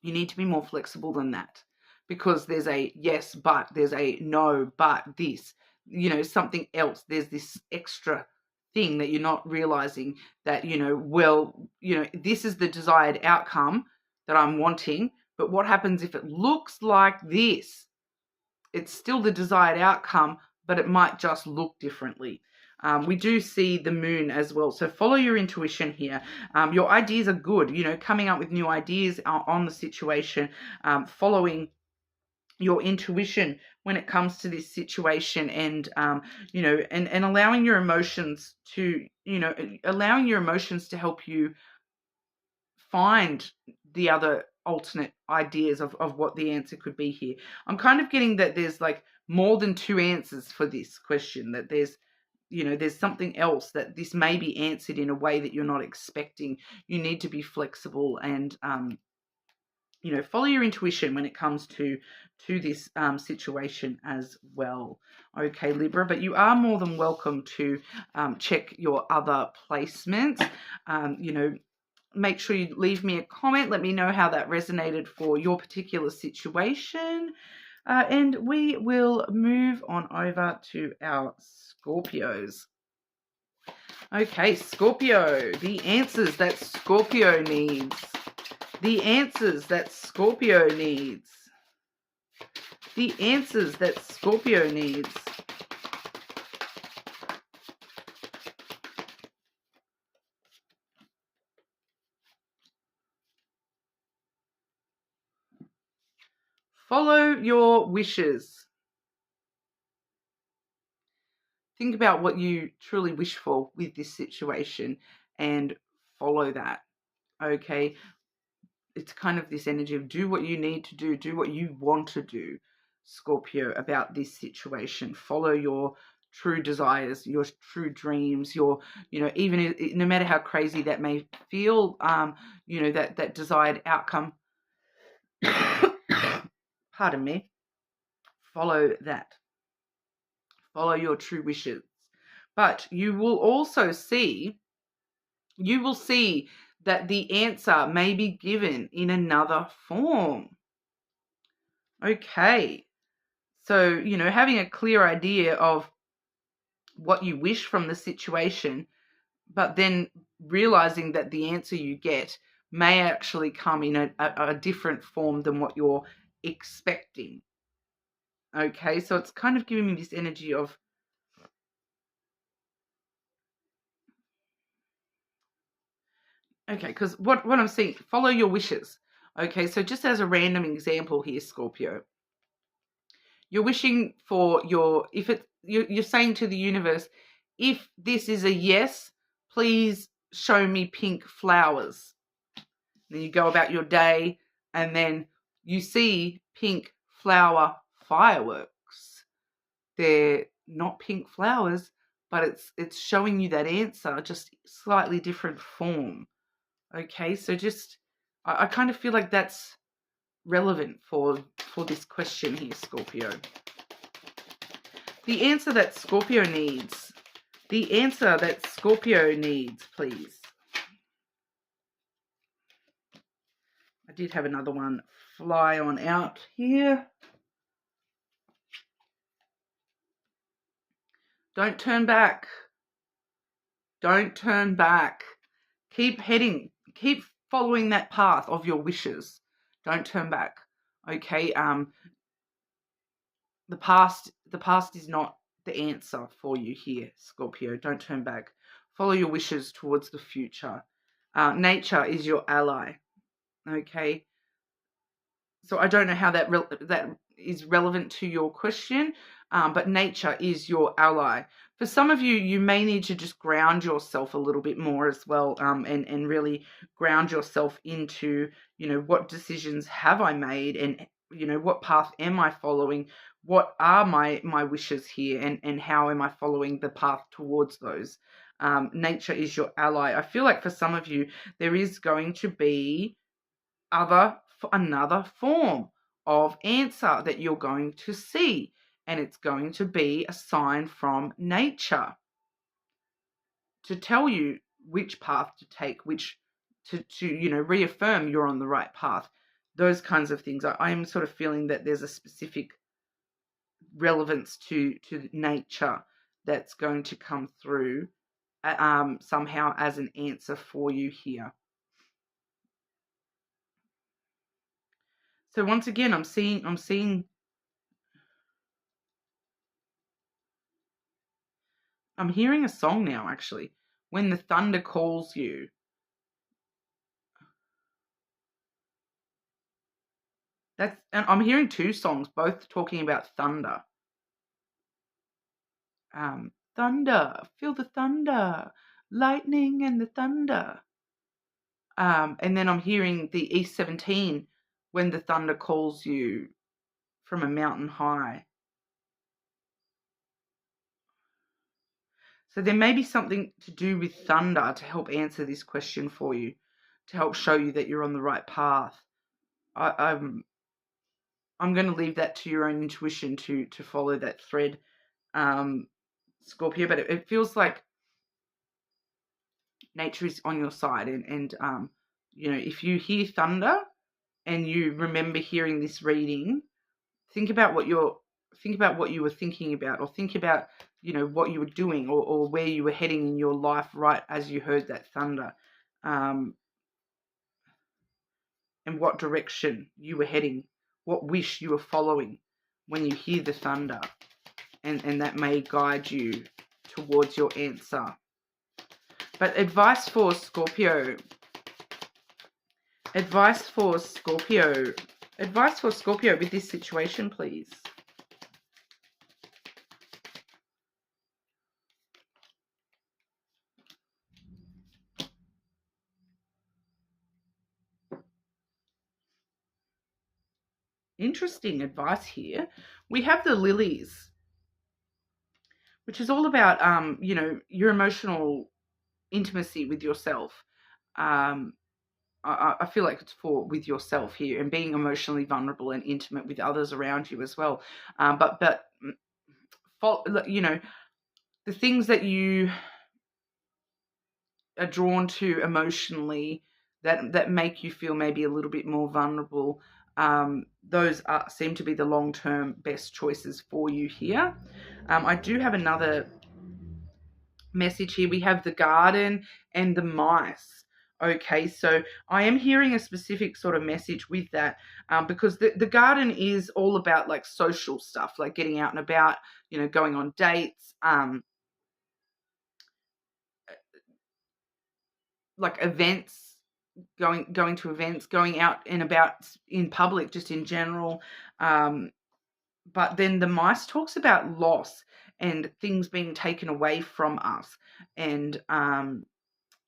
you need to be more flexible than that. Because there's a yes, but there's a no, but this, you know, something else. There's this extra thing that you're not realizing that, you know, well, you know, this is the desired outcome that I'm wanting, but what happens if it looks like this? It's still the desired outcome, but it might just look differently. We do see the moon as well. So follow your intuition here. Your ideas are good, you know, coming up with new ideas on the situation, following your intuition when it comes to this situation, and you know, and allowing your emotions to, you know, allowing your emotions to help you find the other alternate ideas of what the answer could be here. I'm kind of getting that there's like more than two answers for this question, that there's, you know, there's something else, that this may be answered in a way that you're not expecting. You need to be flexible and, you know, follow your intuition when it comes to this situation as well. Okay, Libra, but you are more than welcome to check your other placements. You know, make sure you leave me a comment. Let me know how that resonated for your particular situation. And we will move on over to our Scorpios. Okay, Scorpio, the answers that Scorpio needs. The answers that Scorpio needs. The answers that Scorpio needs. Follow your wishes. Think about what you truly wish for with this situation and follow that. Okay? It's kind of this energy of do what you need to do what you want to do, Scorpio, about this situation. Follow your true desires, your true dreams, your, you know, even no matter how crazy that may feel, you know, that desired outcome. Pardon me. Follow that. Follow your true wishes. But you will also see, that the answer may be given in another form. Okay. So, you know, having a clear idea of what you wish from the situation, but then realizing that the answer you get may actually come in a different form than what you're expecting. Okay, so it's kind of giving me this energy of, okay, because what I'm seeing, follow your wishes. Okay, so just as a random example here, Scorpio, you're wishing for you're saying to the universe, if this is a yes, please show me pink flowers. Then you go about your day and then you see pink flower fireworks. They're not pink flowers, but it's showing you that answer, just slightly different form. Okay, so just I kind of feel like that's relevant for this question here, Scorpio. The answer that Scorpio needs. The answer that Scorpio needs, please. I did have another one fly on out here. Don't turn back. Don't turn back. Keep heading. Keep following that path of your wishes. Don't turn back. Okay. The past is not the answer for you here, Scorpio. Don't turn back. Follow your wishes towards the future. Nature is your ally. Okay. So I don't know how that is relevant to your question, but nature is your ally. For some of you, you may need to just ground yourself a little bit more as well, and really ground yourself into, you know, what decisions have I made, and, you know, what path am I following? What are my wishes here, and how am I following the path towards those? Nature is your ally. I feel like for some of you, there is going to be another form of answer that you're going to see, and it's going to be a sign from nature to tell you which path to take, which to you know, reaffirm you're on the right path. Those kinds of things. I'm sort of feeling that there's a specific relevance to nature that's going to come through somehow as an answer for you here. So once again, I'm seeing I'm hearing a song now, actually. When the Thunder Calls You. And I'm hearing two songs, both talking about thunder. Thunder, feel the thunder, lightning and the thunder. And then I'm hearing the East 17, when the thunder calls you from a mountain high. So there may be something to do with thunder to help answer this question for you, to help show you that you're on the right path. I'm going to leave that to your own intuition to follow that thread, Scorpio. But it feels like nature is on your side, and you know, if you hear thunder and you remember hearing this reading, think about what you were thinking about, or think about, you know, what you were doing, or where you were heading in your life right as you heard that thunder, and what direction you were heading, what wish you were following when you hear the thunder, and that may guide you towards your answer. But advice for Scorpio with this situation, please. Interesting advice here. We have the lilies, which is all about, you know, your emotional intimacy with yourself. I feel like it's with yourself here, and being emotionally vulnerable and intimate with others around you as well. But you know, the things that you are drawn to emotionally that make you feel maybe a little bit more vulnerable, those seem to be the long-term best choices for you here. I do have another message here. We have the garden and the mice. Okay, so I am hearing a specific sort of message with that, because the garden is all about like social stuff, like getting out and about, you know, going on dates, like events, going to events, going out and about in public, just in general. But then the mice talks about loss and things being taken away from us, and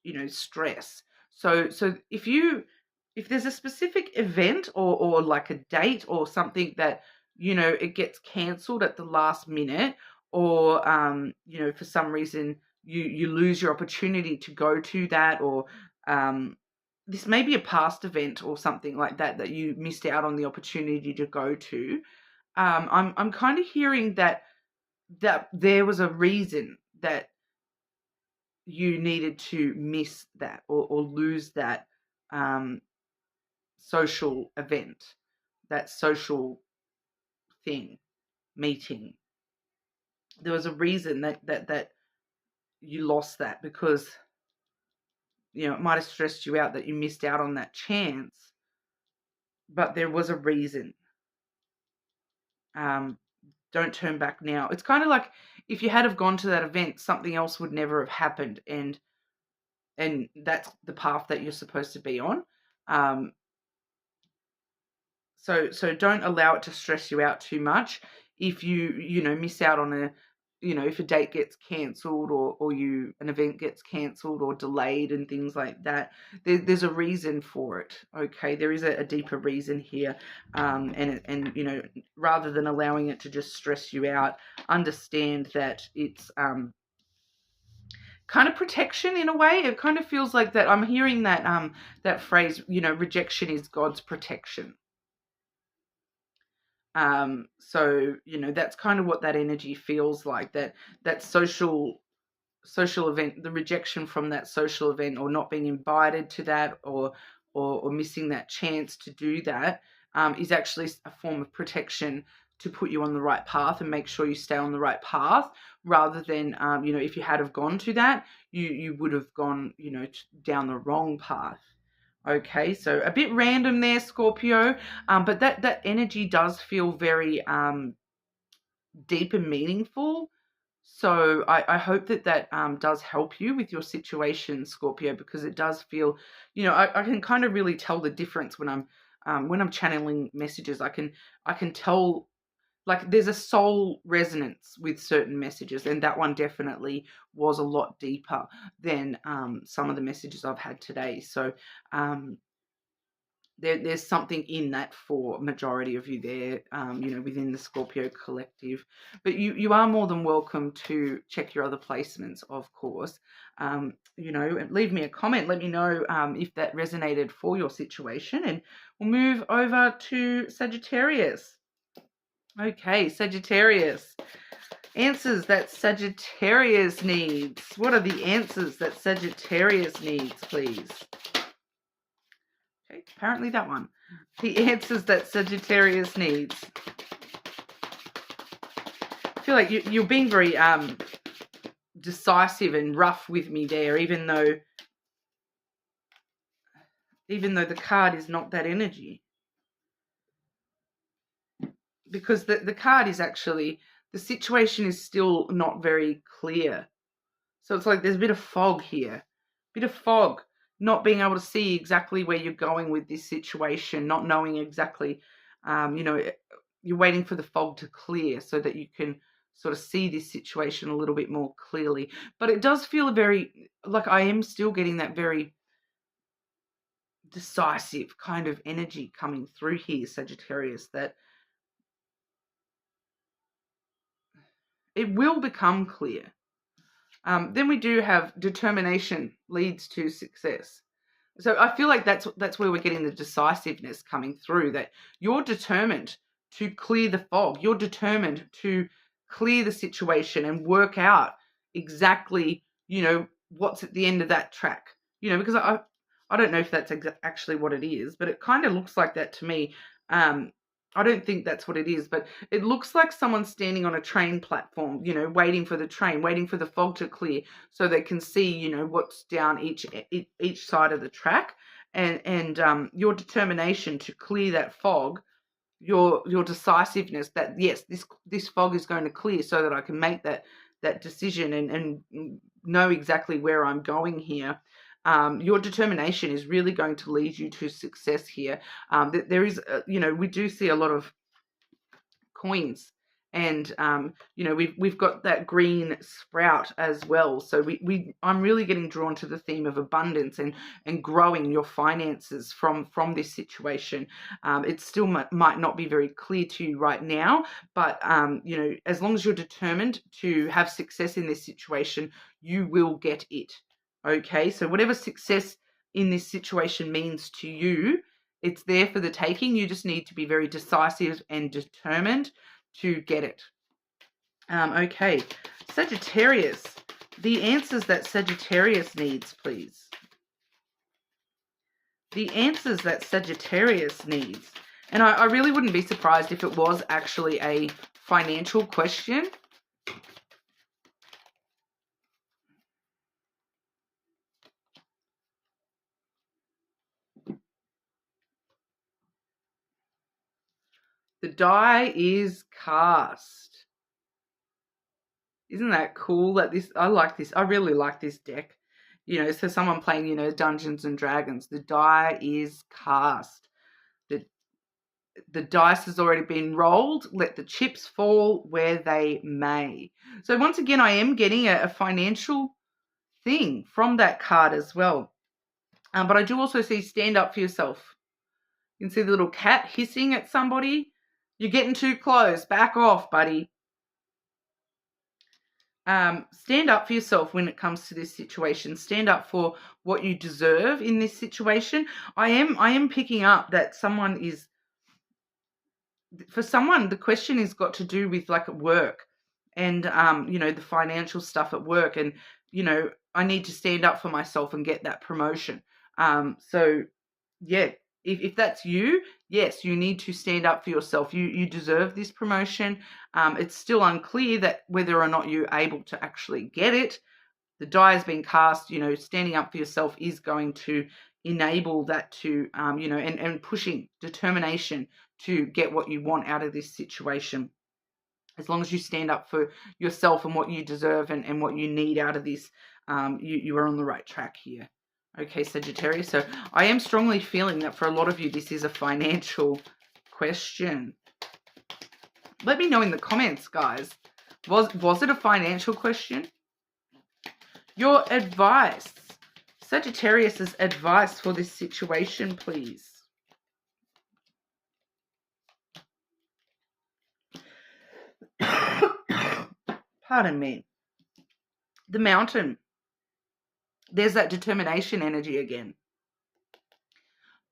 you know, stress. So if there's a specific event, or like a date or something that, you know, it gets cancelled at the last minute, or you know, for some reason you lose your opportunity to go to that, or this may be a past event or something like that you missed out on the opportunity to go to. I'm kind of hearing that there was a reason that you needed to miss that, or lose that social event, that social thing, meeting. There was a reason that you lost that, because, you know, it might have stressed you out that you missed out on that chance, but there was a reason. Don't turn back now. It's kind of like if you had have gone to that event, something else would never have happened, and that's the path that you're supposed to be on. So don't allow it to stress you out too much. If you know, miss out on a, you know, if a date gets cancelled, or an event gets cancelled or delayed and things like that, there's a reason for it. Okay, there is a deeper reason here, and you know, rather than allowing it to just stress you out, understand that it's kind of protection in a way. It kind of feels like that. I'm hearing that that phrase, you know, rejection is God's protection. So, you know, that's kind of what that energy feels like, that social event, the rejection from that social event, or not being invited to that, or missing that chance to do that, is actually a form of protection to put you on the right path and make sure you stay on the right path, rather than, you know, if you had have gone to that, you would have gone, you know, down the wrong path. Okay, so a bit random there, Scorpio, but that energy does feel very deep and meaningful. So I hope that does help you with your situation, Scorpio, because it does feel, you know, I can kind of really tell the difference when I'm channeling messages. I can tell, like, there's a soul resonance with certain messages, and that one definitely was a lot deeper than some of the messages I've had today. So there's something in that for majority of you there, within the Scorpio collective. But you are more than welcome to check your other placements, of course. And leave me a comment. Let me know if that resonated for your situation. And we'll move over to Sagittarius. Okay, Sagittarius. Answers that Sagittarius needs. What are the answers that Sagittarius needs, please? Okay, apparently that one. The answers that Sagittarius needs. I feel like you're being very decisive and rough with me there, even though the card is not that energy. Because the card is actually, the situation is still not very clear. So it's like there's a bit of fog here. Bit of fog. Not being able to see exactly where you're going with this situation. Not knowing exactly, you're waiting for the fog to clear so that you can sort of see this situation a little bit more clearly. But it does feel like I am still getting that very decisive kind of energy coming through here, Sagittarius, that it will become clear. Then we do have determination leads to success. So I feel like that's where we're getting the decisiveness coming through, that you're determined to clear the fog. You're determined to clear the situation and work out exactly, what's at the end of that track. Because I don't know if that's actually what it is, but it kind of looks like that to me. I don't think that's what it is, but it looks like someone's standing on a train platform, waiting for the train, waiting for the fog to clear so they can see, what's down each side of the track, and your determination to clear that fog, your decisiveness that, yes, this fog is going to clear so that I can make that decision and know exactly where I'm going here. Your determination is really going to lead you to success here. There is, we do see a lot of coins, and we've got that green sprout as well. So I'm really getting drawn to the theme of abundance and growing your finances from this situation. It still might not be very clear to you right now, but as long as you're determined to have success in this situation, you will get it. Okay, so whatever success in this situation means to you, it's there for the taking. You just need to be very decisive and determined to get it. Okay, Sagittarius. The answers that Sagittarius needs, please. The answers that Sagittarius needs. And I really wouldn't be surprised if it was actually a financial question. The die is cast. Isn't that cool? I like this. I really like this deck. So someone playing, Dungeons and Dragons. The die is cast. The dice has already been rolled. Let the chips fall where they may. So once again, I am getting a financial thing from that card as well. But I do also see stand up for yourself. You can see the little cat hissing at somebody. You're getting too close. Back off, buddy. Stand up for yourself when it comes to this situation. Stand up for what you deserve in this situation. I am picking up that someone is, for someone, the question has got to do with like work and, the financial stuff at work. And, I need to stand up for myself and get that promotion. So yeah, if that's you, yes, you need to stand up for yourself. You deserve this promotion. It's still unclear that whether or not you're able to actually get it. The die has been cast. Standing up for yourself is going to enable that to, and pushing determination to get what you want out of this situation. As long as you stand up for yourself and what you deserve and what you need out of this, you are on the right track here. Okay, Sagittarius. So I am strongly feeling that for a lot of you, this is a financial question. Let me know in the comments, guys. Was it a financial question? Your advice. Sagittarius's advice for this situation, please. Pardon me. The Mountain. There's that determination energy again.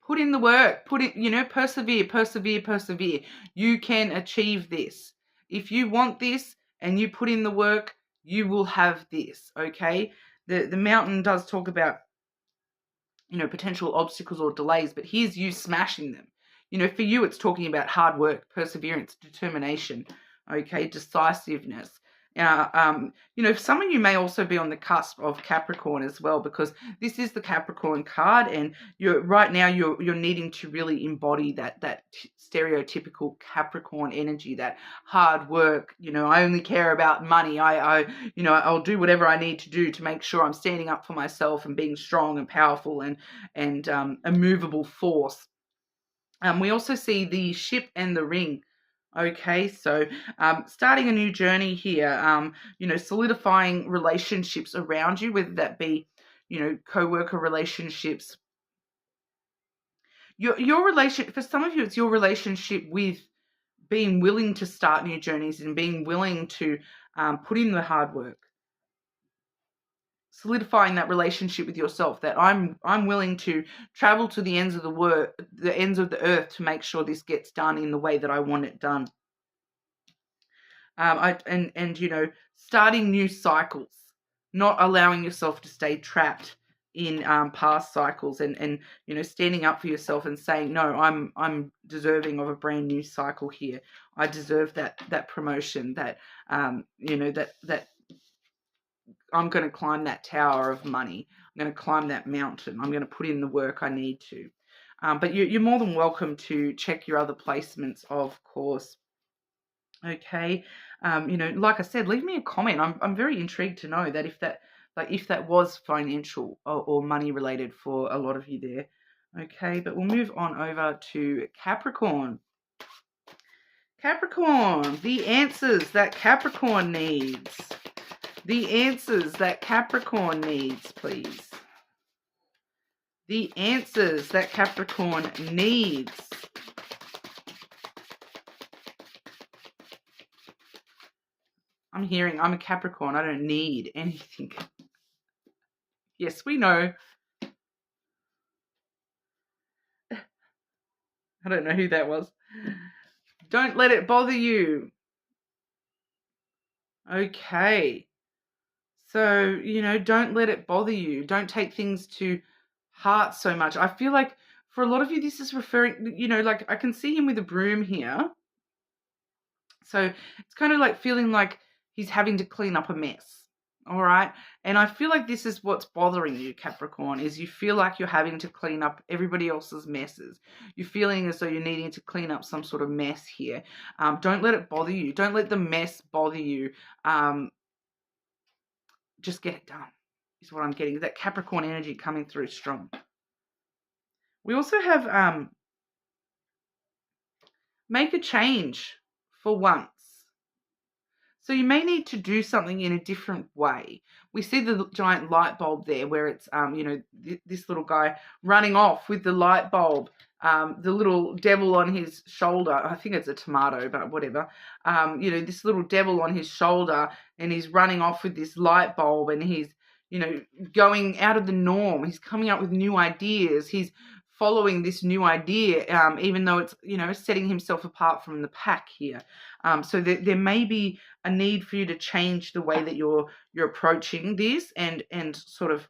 Put in the work. Put it, persevere, persevere, persevere. You can achieve this. If you want this and you put in the work, you will have this, okay? The Mountain does talk about, potential obstacles or delays, but here's you smashing them. For you, it's talking about hard work, perseverance, determination, okay, decisiveness. Some of you may also be on the cusp of Capricorn as well, because this is the Capricorn card, and right now you're needing to really embody that stereotypical Capricorn energy, that hard work. I only care about money. I'll do whatever I need to do to make sure I'm standing up for myself and being strong and powerful and a movable force. We also see the Ship and the Ring. Okay, so starting a new journey here, solidifying relationships around you, whether that be, co-worker relationships. Your relationship, for some of you, it's your relationship with being willing to start new journeys and being willing to put in the hard work. Solidifying that relationship with yourself, that I'm willing to travel to the ends of the ends of the earth to make sure this gets done in the way that I want it done. Starting new cycles, not allowing yourself to stay trapped in past cycles, and standing up for yourself and saying, no, I'm deserving of a brand new cycle here. I deserve that promotion, that that I'm going to climb that tower of money. I'm going to climb that mountain. I'm going to put in the work I need to. But you're more than welcome to check your other placements, of course. Okay. Like I said, leave me a comment. I'm very intrigued to know that if that was financial or money related for a lot of you there. Okay, but we'll move on over to Capricorn. Capricorn, the answers that Capricorn needs. The answers that Capricorn needs, please. The answers that Capricorn needs. I'm hearing I'm a Capricorn. I don't need anything. Yes, we know. I don't know who that was. Don't let it bother you. Okay. So, don't let it bother you. Don't take things to heart so much. I feel like for a lot of you, this is referring, like I can see him with a broom here. So it's kind of like feeling like he's having to clean up a mess. All right. And I feel like this is what's bothering you, Capricorn, is you feel like you're having to clean up everybody else's messes. You're feeling as though you're needing to clean up some sort of mess here. Don't let it bother you. Don't let the mess bother you. Just get it done is what I'm getting. That Capricorn energy coming through strong. We also have make a change for once. So you may need to do something in a different way. We see the giant light bulb there where it's, this little guy running off with the light bulb, the little devil on his shoulder. I think it's a tomato, but whatever. This little devil on his shoulder, and he's running off with this light bulb, and he's, going out of the norm. He's coming up with new ideas. He's following this new idea, even though it's, setting himself apart from the pack here. So there may be a need for you to change the way that you're approaching this and sort of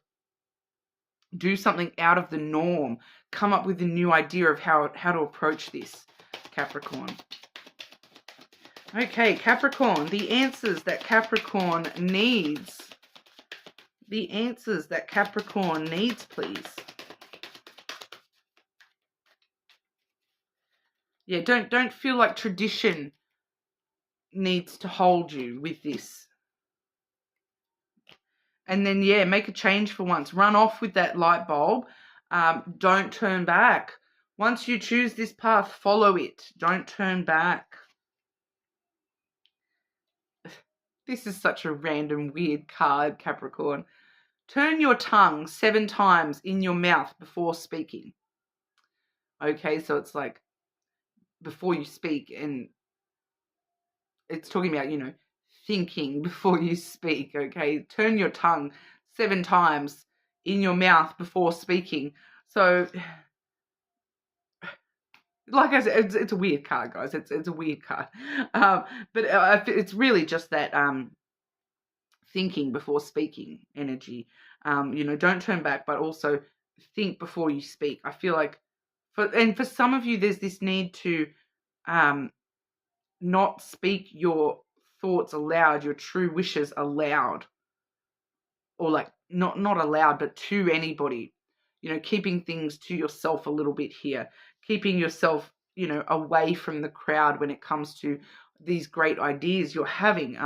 do something out of the norm. Come up with a new idea of how to approach this, Capricorn. Okay, Capricorn, the answers that Capricorn needs. The answers that Capricorn needs, please. Yeah, don't feel like tradition needs to hold you with this. And then, make a change for once. Run off with that light bulb. Don't turn back. Once you choose this path, follow it. Don't turn back. This is such a random, weird card, Capricorn. Turn your tongue 7 times in your mouth before speaking. Okay, so it's like before you speak, and it's talking about, thinking before you speak, okay? Turn your tongue 7 times in your mouth before speaking. So, like I said, it's a weird card, guys. It's a weird card. But it's really just that thinking before speaking energy. Don't turn back, but also think before you speak. I feel like for some of you, there's this need to not speak your thoughts aloud, your true wishes aloud, or like not aloud, but to anybody. Keeping things to yourself a little bit here, keeping yourself, away from the crowd when it comes to these great ideas you're having.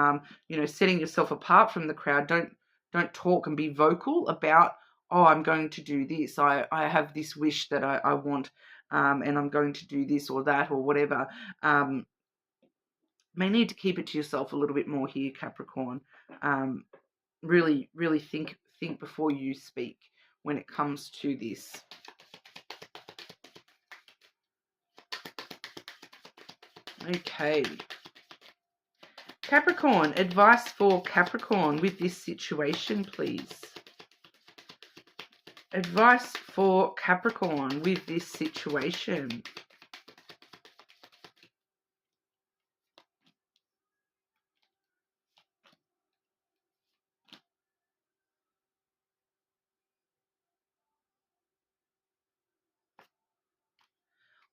Setting yourself apart from the crowd. Don't talk and be vocal about, oh, I'm going to do this. I have this wish that I want, and I'm going to do this or that or whatever. May need to keep it to yourself a little bit more here, Capricorn. Really, really think before you speak when it comes to this. Okay. Capricorn, advice for Capricorn with this situation, please. Advice for Capricorn with this situation.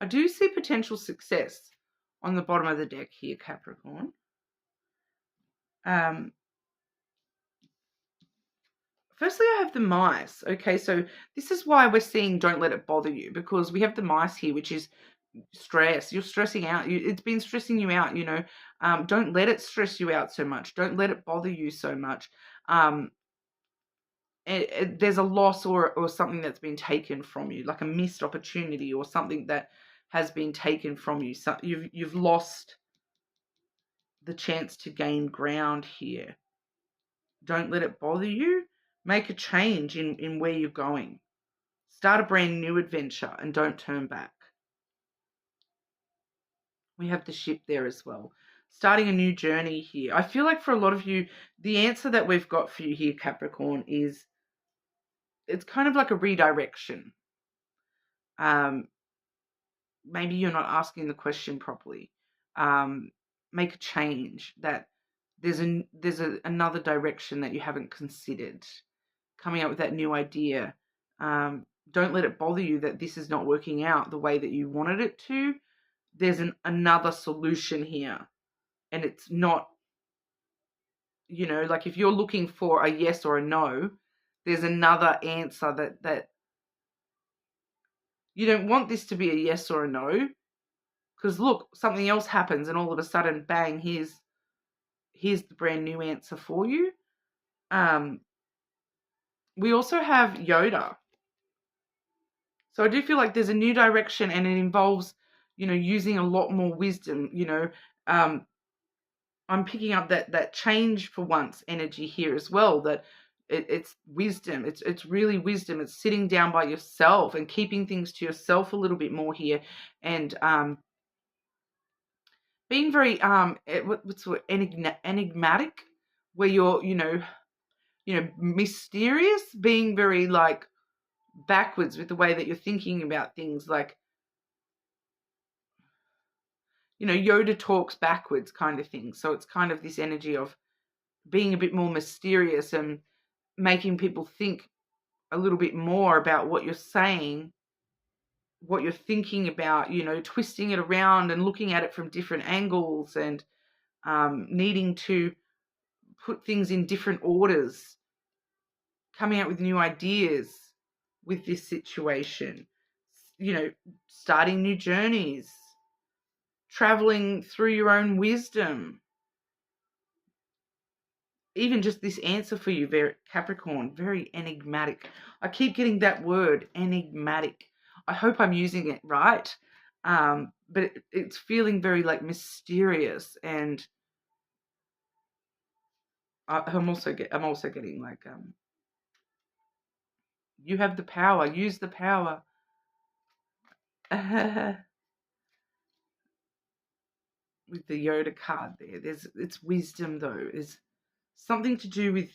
I do see potential success on the bottom of the deck here, Capricorn. Firstly, I have the mice. Okay, so this is why we're seeing don't let it bother you, because we have the mice here, which is stress. You're stressing out. It's been stressing you out, Don't let it stress you out so much. Don't let it bother you so much. There's a loss or something that's been taken from you, like a missed opportunity or something that has been taken from you. So you've lost the chance to gain ground here. Don't let it bother you. Make a change in where you're going. Start a brand new adventure and don't turn back. We have the ship there as well. Starting a new journey here. I feel like for a lot of you, the answer that we've got for you here, Capricorn, is it's kind of like a redirection. Maybe you're not asking the question properly. Make a change. That there's another direction that you haven't considered. Coming up with that new idea. Don't let it bother you that this is not working out the way that you wanted it to. There's another solution here. And it's not, like if you're looking for a yes or a no, there's another answer that you don't want this to be a yes or a no. Because look, something else happens and all of a sudden, bang, here's the brand new answer for you. We also have Yoda. So I do feel like there's a new direction and it involves, using a lot more wisdom, I'm picking up that change for once energy here as well, that it's wisdom. It's really wisdom. It's sitting down by yourself and keeping things to yourself a little bit more here, and being very what's the word, enigmatic, where you're mysterious, being very like backwards with the way that you're thinking about things, like Yoda talks backwards kind of thing. So it's kind of this energy of being a bit more mysterious and making people think a little bit more about what you're saying, what you're thinking about, twisting it around and looking at it from different angles, and needing to put things in different orders, coming up with new ideas with this situation, starting new journeys, traveling through your own wisdom. Even just this answer for you, very Capricorn, very enigmatic. I keep getting that word, enigmatic. I hope I'm using it right. But it's feeling very like mysterious, and I'm also getting like you have the power. Use the power. We with the Yoda card there. It's wisdom, though. It's something to do with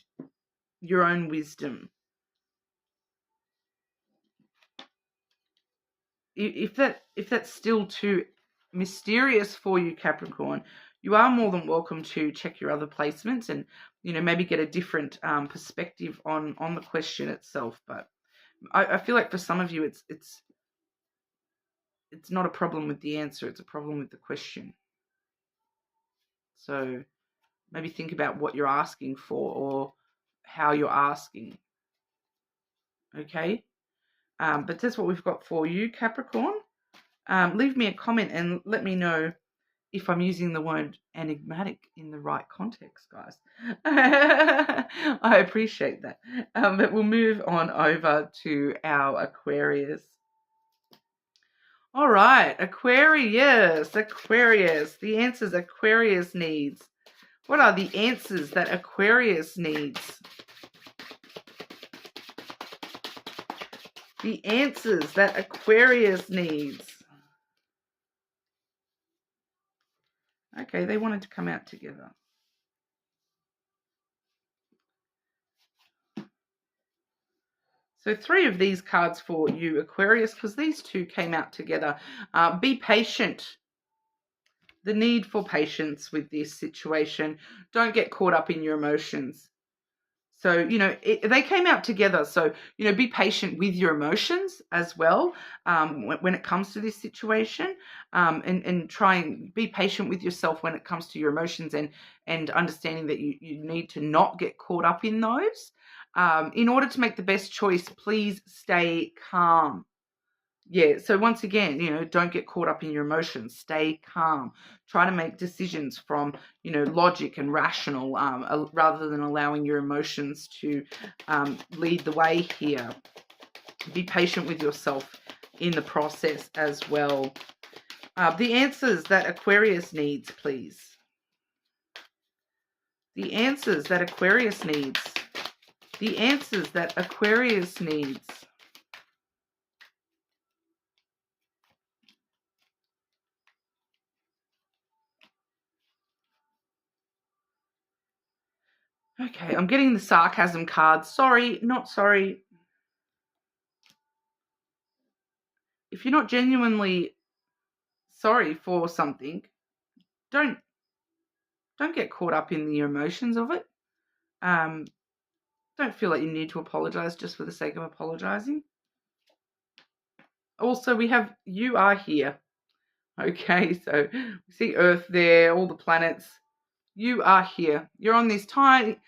your own wisdom. If that's still too mysterious for you, Capricorn, you are more than welcome to check your other placements and, you know, maybe get a different perspective on the question itself. But I feel like for some of you, it's not a problem with the answer; it's a problem with the question. So maybe think about what you're asking for or how you're asking. Okay, but that's what we've got for you, Capricorn. Leave me a comment and let me know if I'm using the word enigmatic in the right context, guys. I appreciate that. But we'll move on over to our Aquarius. All right, Aquarius. The answers Aquarius needs. What are the answers that Aquarius needs? The answers that Aquarius needs. Okay, they wanted to come out together. So 3 of these cards for you, Aquarius, because these 2 came out together. Be patient. The need for patience with this situation. Don't get caught up in your emotions. So, you know, they came out together. So, you know, be patient with your emotions as well when it comes to this situation, and try and be patient with yourself when it comes to your emotions and understanding that you need to not get caught up in those. In order to make the best choice, please stay calm. Yeah, so once again, you know, don't get caught up in your emotions. Stay calm. Try to make decisions from, you know, logic and rational, rather than allowing your emotions to lead the way here. Be patient with yourself in the process as well. The answers that Aquarius needs, please. The answers that Aquarius needs. The answers that Aquarius needs. Okay, I'm getting the sarcasm card. Sorry, not sorry. If you're not genuinely sorry for something, don't get caught up in the emotions of it. Don't feel like you need to apologize just for the sake of apologizing. Also, we have you are here. Okay, so we see Earth there, all the planets. You are here. You're on this tiny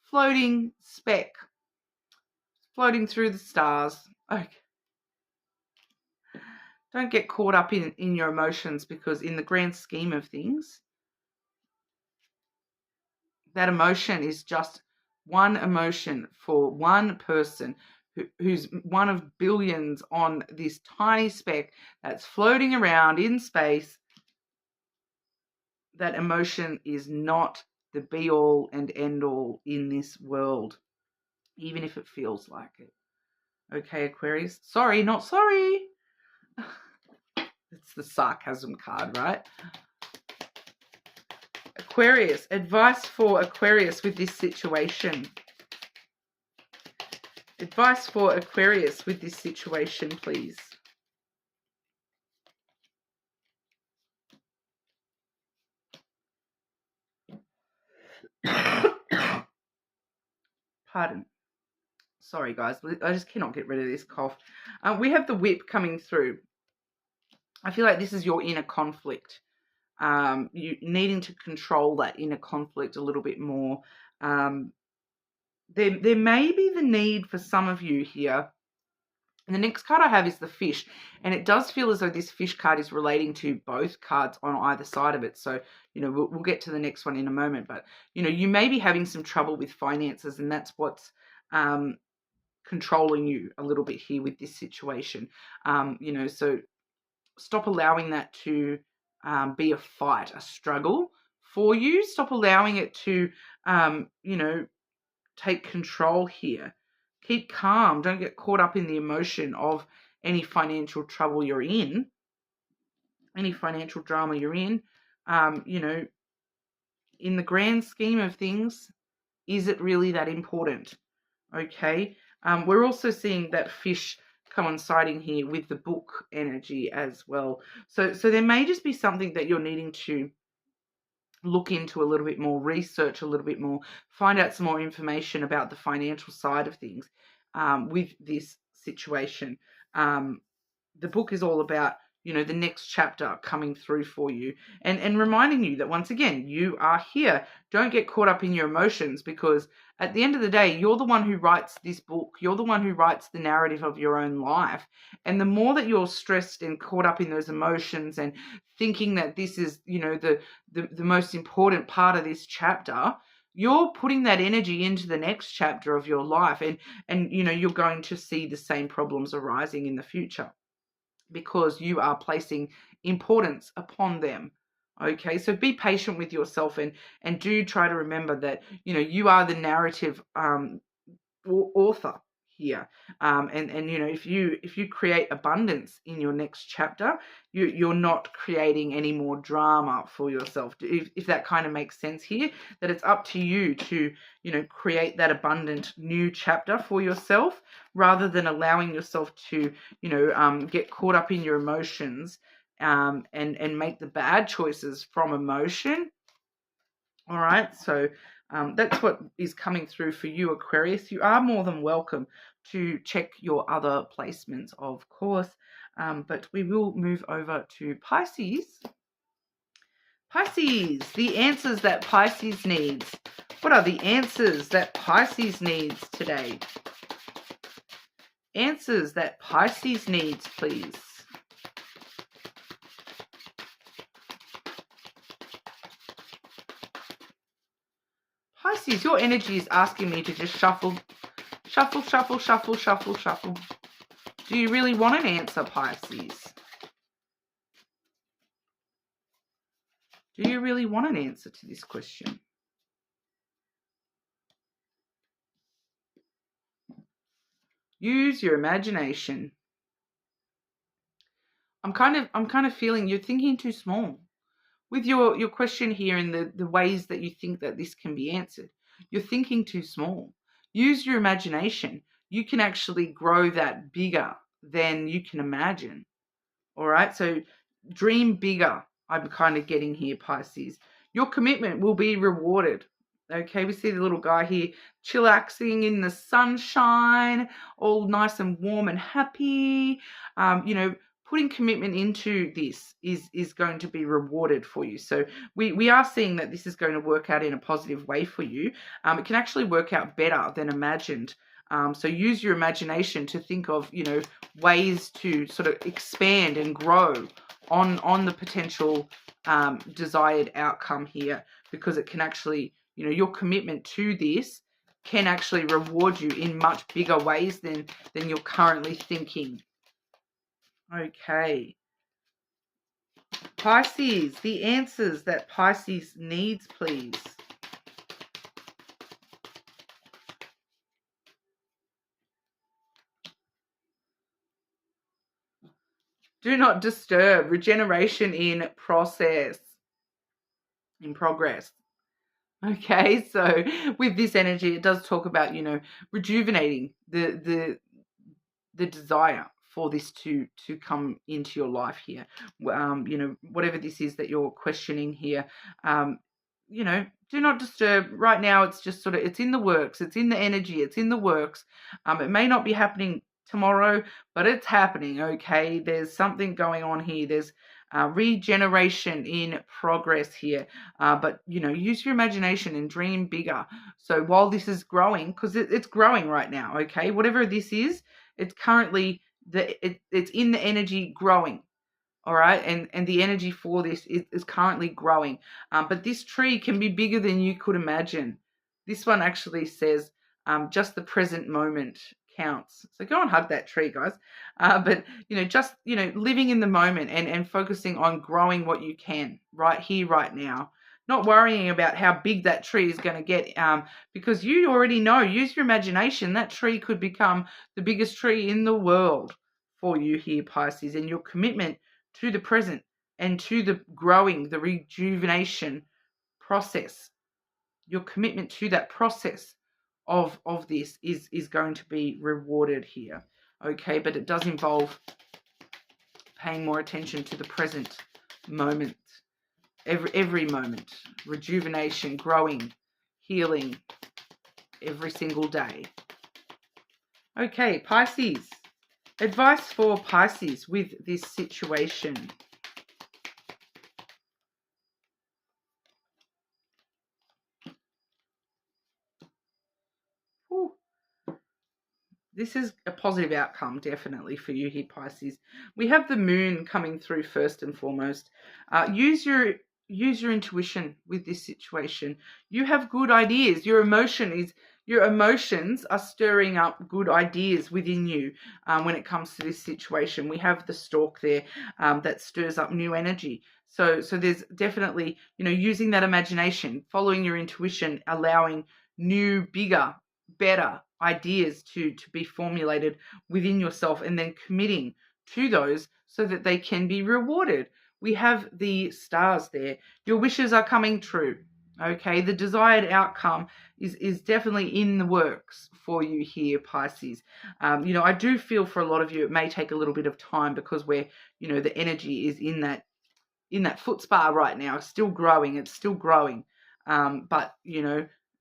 floating speck, floating through the stars. Okay. Don't get caught up in your emotions, because in the grand scheme of things, that emotion is just one emotion for one person who's one of billions on this tiny speck that's floating around in space. That emotion is not the be-all and end-all in this world, even if it feels like it. Okay, Aquarius? Sorry, not sorry. It's the sarcasm card, right? Aquarius, advice for Aquarius with this situation. Advice for Aquarius with this situation, please. Pardon. Sorry, guys. I just cannot get rid of this cough. We have the whip coming through. I feel like this is your inner conflict. You needing to control that inner conflict a little bit more. There may be the need for some of you here. And the next card I have is the fish. And it does feel as though this fish card is relating to both cards on either side of it. So, you know, we'll get to the next one in a moment. But, you know, you may be having some trouble with finances, and that's what's controlling you a little bit here with this situation. You know, so stop allowing that to be a fight, a struggle for you. Stop allowing it to, you know, take control here. Keep calm. Don't get caught up in the emotion of any financial trouble you're in. any financial drama you're in, you know, in the grand scheme of things, is it really that important? Okay. We're also seeing that fish coinciding here with the book energy as well. So there may just be something that you're needing to look into a little bit more, research a little bit more, find out some more information about the financial side of things with this situation. The book is all about, you know, the next chapter coming through for you, and reminding you that once again, you are here. Don't get caught up in your emotions, because at the end of the day, you're the one who writes this book. You're the one who writes the narrative of your own life. And the more that you're stressed and caught up in those emotions and thinking that this is, you know, the most important part of this chapter, you're putting that energy into the next chapter of your life, and you know, you're going to see the same problems arising in the future, because you are placing importance upon them. Okay, so be patient with yourself, and do try to remember that, you know, you are the narrative author here, and you know, if you create abundance in your next chapter, you're not creating any more drama for yourself. If that kind of makes sense here, that it's up to you to, you know, create that abundant new chapter for yourself, rather than allowing yourself to, you know, get caught up in your emotions, and make the bad choices from emotion. All right, so that's what is coming through for you, Aquarius. You are more than welcome to check your other placements, of course, but we will move over to Pisces. Pisces, the answers that Pisces needs. What are the answers that Pisces needs today? Answers that Pisces needs, please. Pisces, your energy is asking me to just shuffle. Shuffle, shuffle, shuffle, shuffle, shuffle. Do you really want an answer, Pisces? Do you really want an answer to this question? Use your imagination. I'm kind of feeling you're thinking too small with your question here, and the ways that you think that this can be answered. You're thinking too small. Use your imagination. You can actually grow that bigger than you can imagine. All right, so dream bigger. I'm kind of getting here, Pisces. Your commitment will be rewarded. Okay, we see the little guy here chillaxing in the sunshine, all nice and warm and happy. You know, putting commitment into this is going to be rewarded for you. So we are seeing that this is going to work out in a positive way for you. It can actually work out better than imagined. So use your imagination to think of, you know, ways to sort of expand and grow on the potential desired outcome here, because it can actually, you know, your commitment to this can actually reward you in much bigger ways than you're currently thinking. Okay. Pisces, the answers that Pisces needs, please. Do not disturb. Regeneration in process. In progress. Okay, so with this energy, it does talk about, you know, rejuvenating the desire for this to come into your life here. You know, whatever this is that you're questioning here, you know, do not disturb. Right now, it's just sort of, it's in the works. It's in the energy. It's in the works. It may not be happening tomorrow, but it's happening, okay? There's something going on here. There's regeneration in progress here. But, you know, use your imagination and dream bigger. So while this is growing, because it's growing right now, okay? Whatever this is, it's currently, it's in the energy growing. All right, and the energy for this is currently growing. But this tree can be bigger than you could imagine. This one actually says just the present moment counts. So go and hug that tree, guys. But, you know, just, you know, living in the moment and focusing on growing what you can right here, right now. Not worrying about how big that tree is going to get, because you already know, use your imagination, that tree could become the biggest tree in the world for you here, Pisces, and your commitment to the present and to the growing, the rejuvenation process. Your commitment to that process of this is going to be rewarded here. Okay, but it does involve paying more attention to the present moment. Every moment. Rejuvenation, growing, healing every single day. Okay, Pisces. Advice for Pisces with this situation. Ooh. This is a positive outcome, definitely, for you here, Pisces. We have the moon coming through first and foremost. Use your intuition with this situation. You have good ideas. Your emotions are stirring up good ideas within you when it comes to this situation. We have the stork there that stirs up new energy. So there's definitely, using that imagination, following your intuition, allowing new, bigger, better ideas to be formulated within yourself, and then committing to those so that they can be rewarded. We have the stars there. Your wishes are coming true. Okay, the desired outcome is definitely in the works for you here, Pisces. I do feel for a lot of you it may take a little bit of time because we're, the energy is in that foot spa right now. It's still growing. But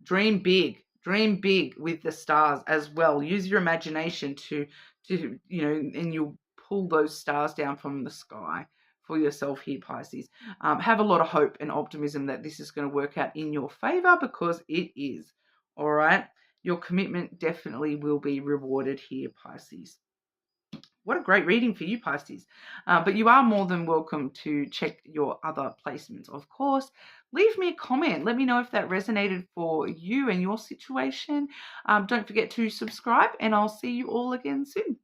dream big. Dream big with the stars as well. Use your imagination to and you'll pull those stars down from the sky for yourself here, Pisces. Have a lot of hope and optimism that this is going to work out in your favor, because it is. All right. Your commitment definitely will be rewarded here, Pisces. What a great reading for you, Pisces. But you are more than welcome to check your other placements, of course. Leave me a comment. Let me know if that resonated for you and your situation. Don't forget to subscribe, and I'll see you all again soon.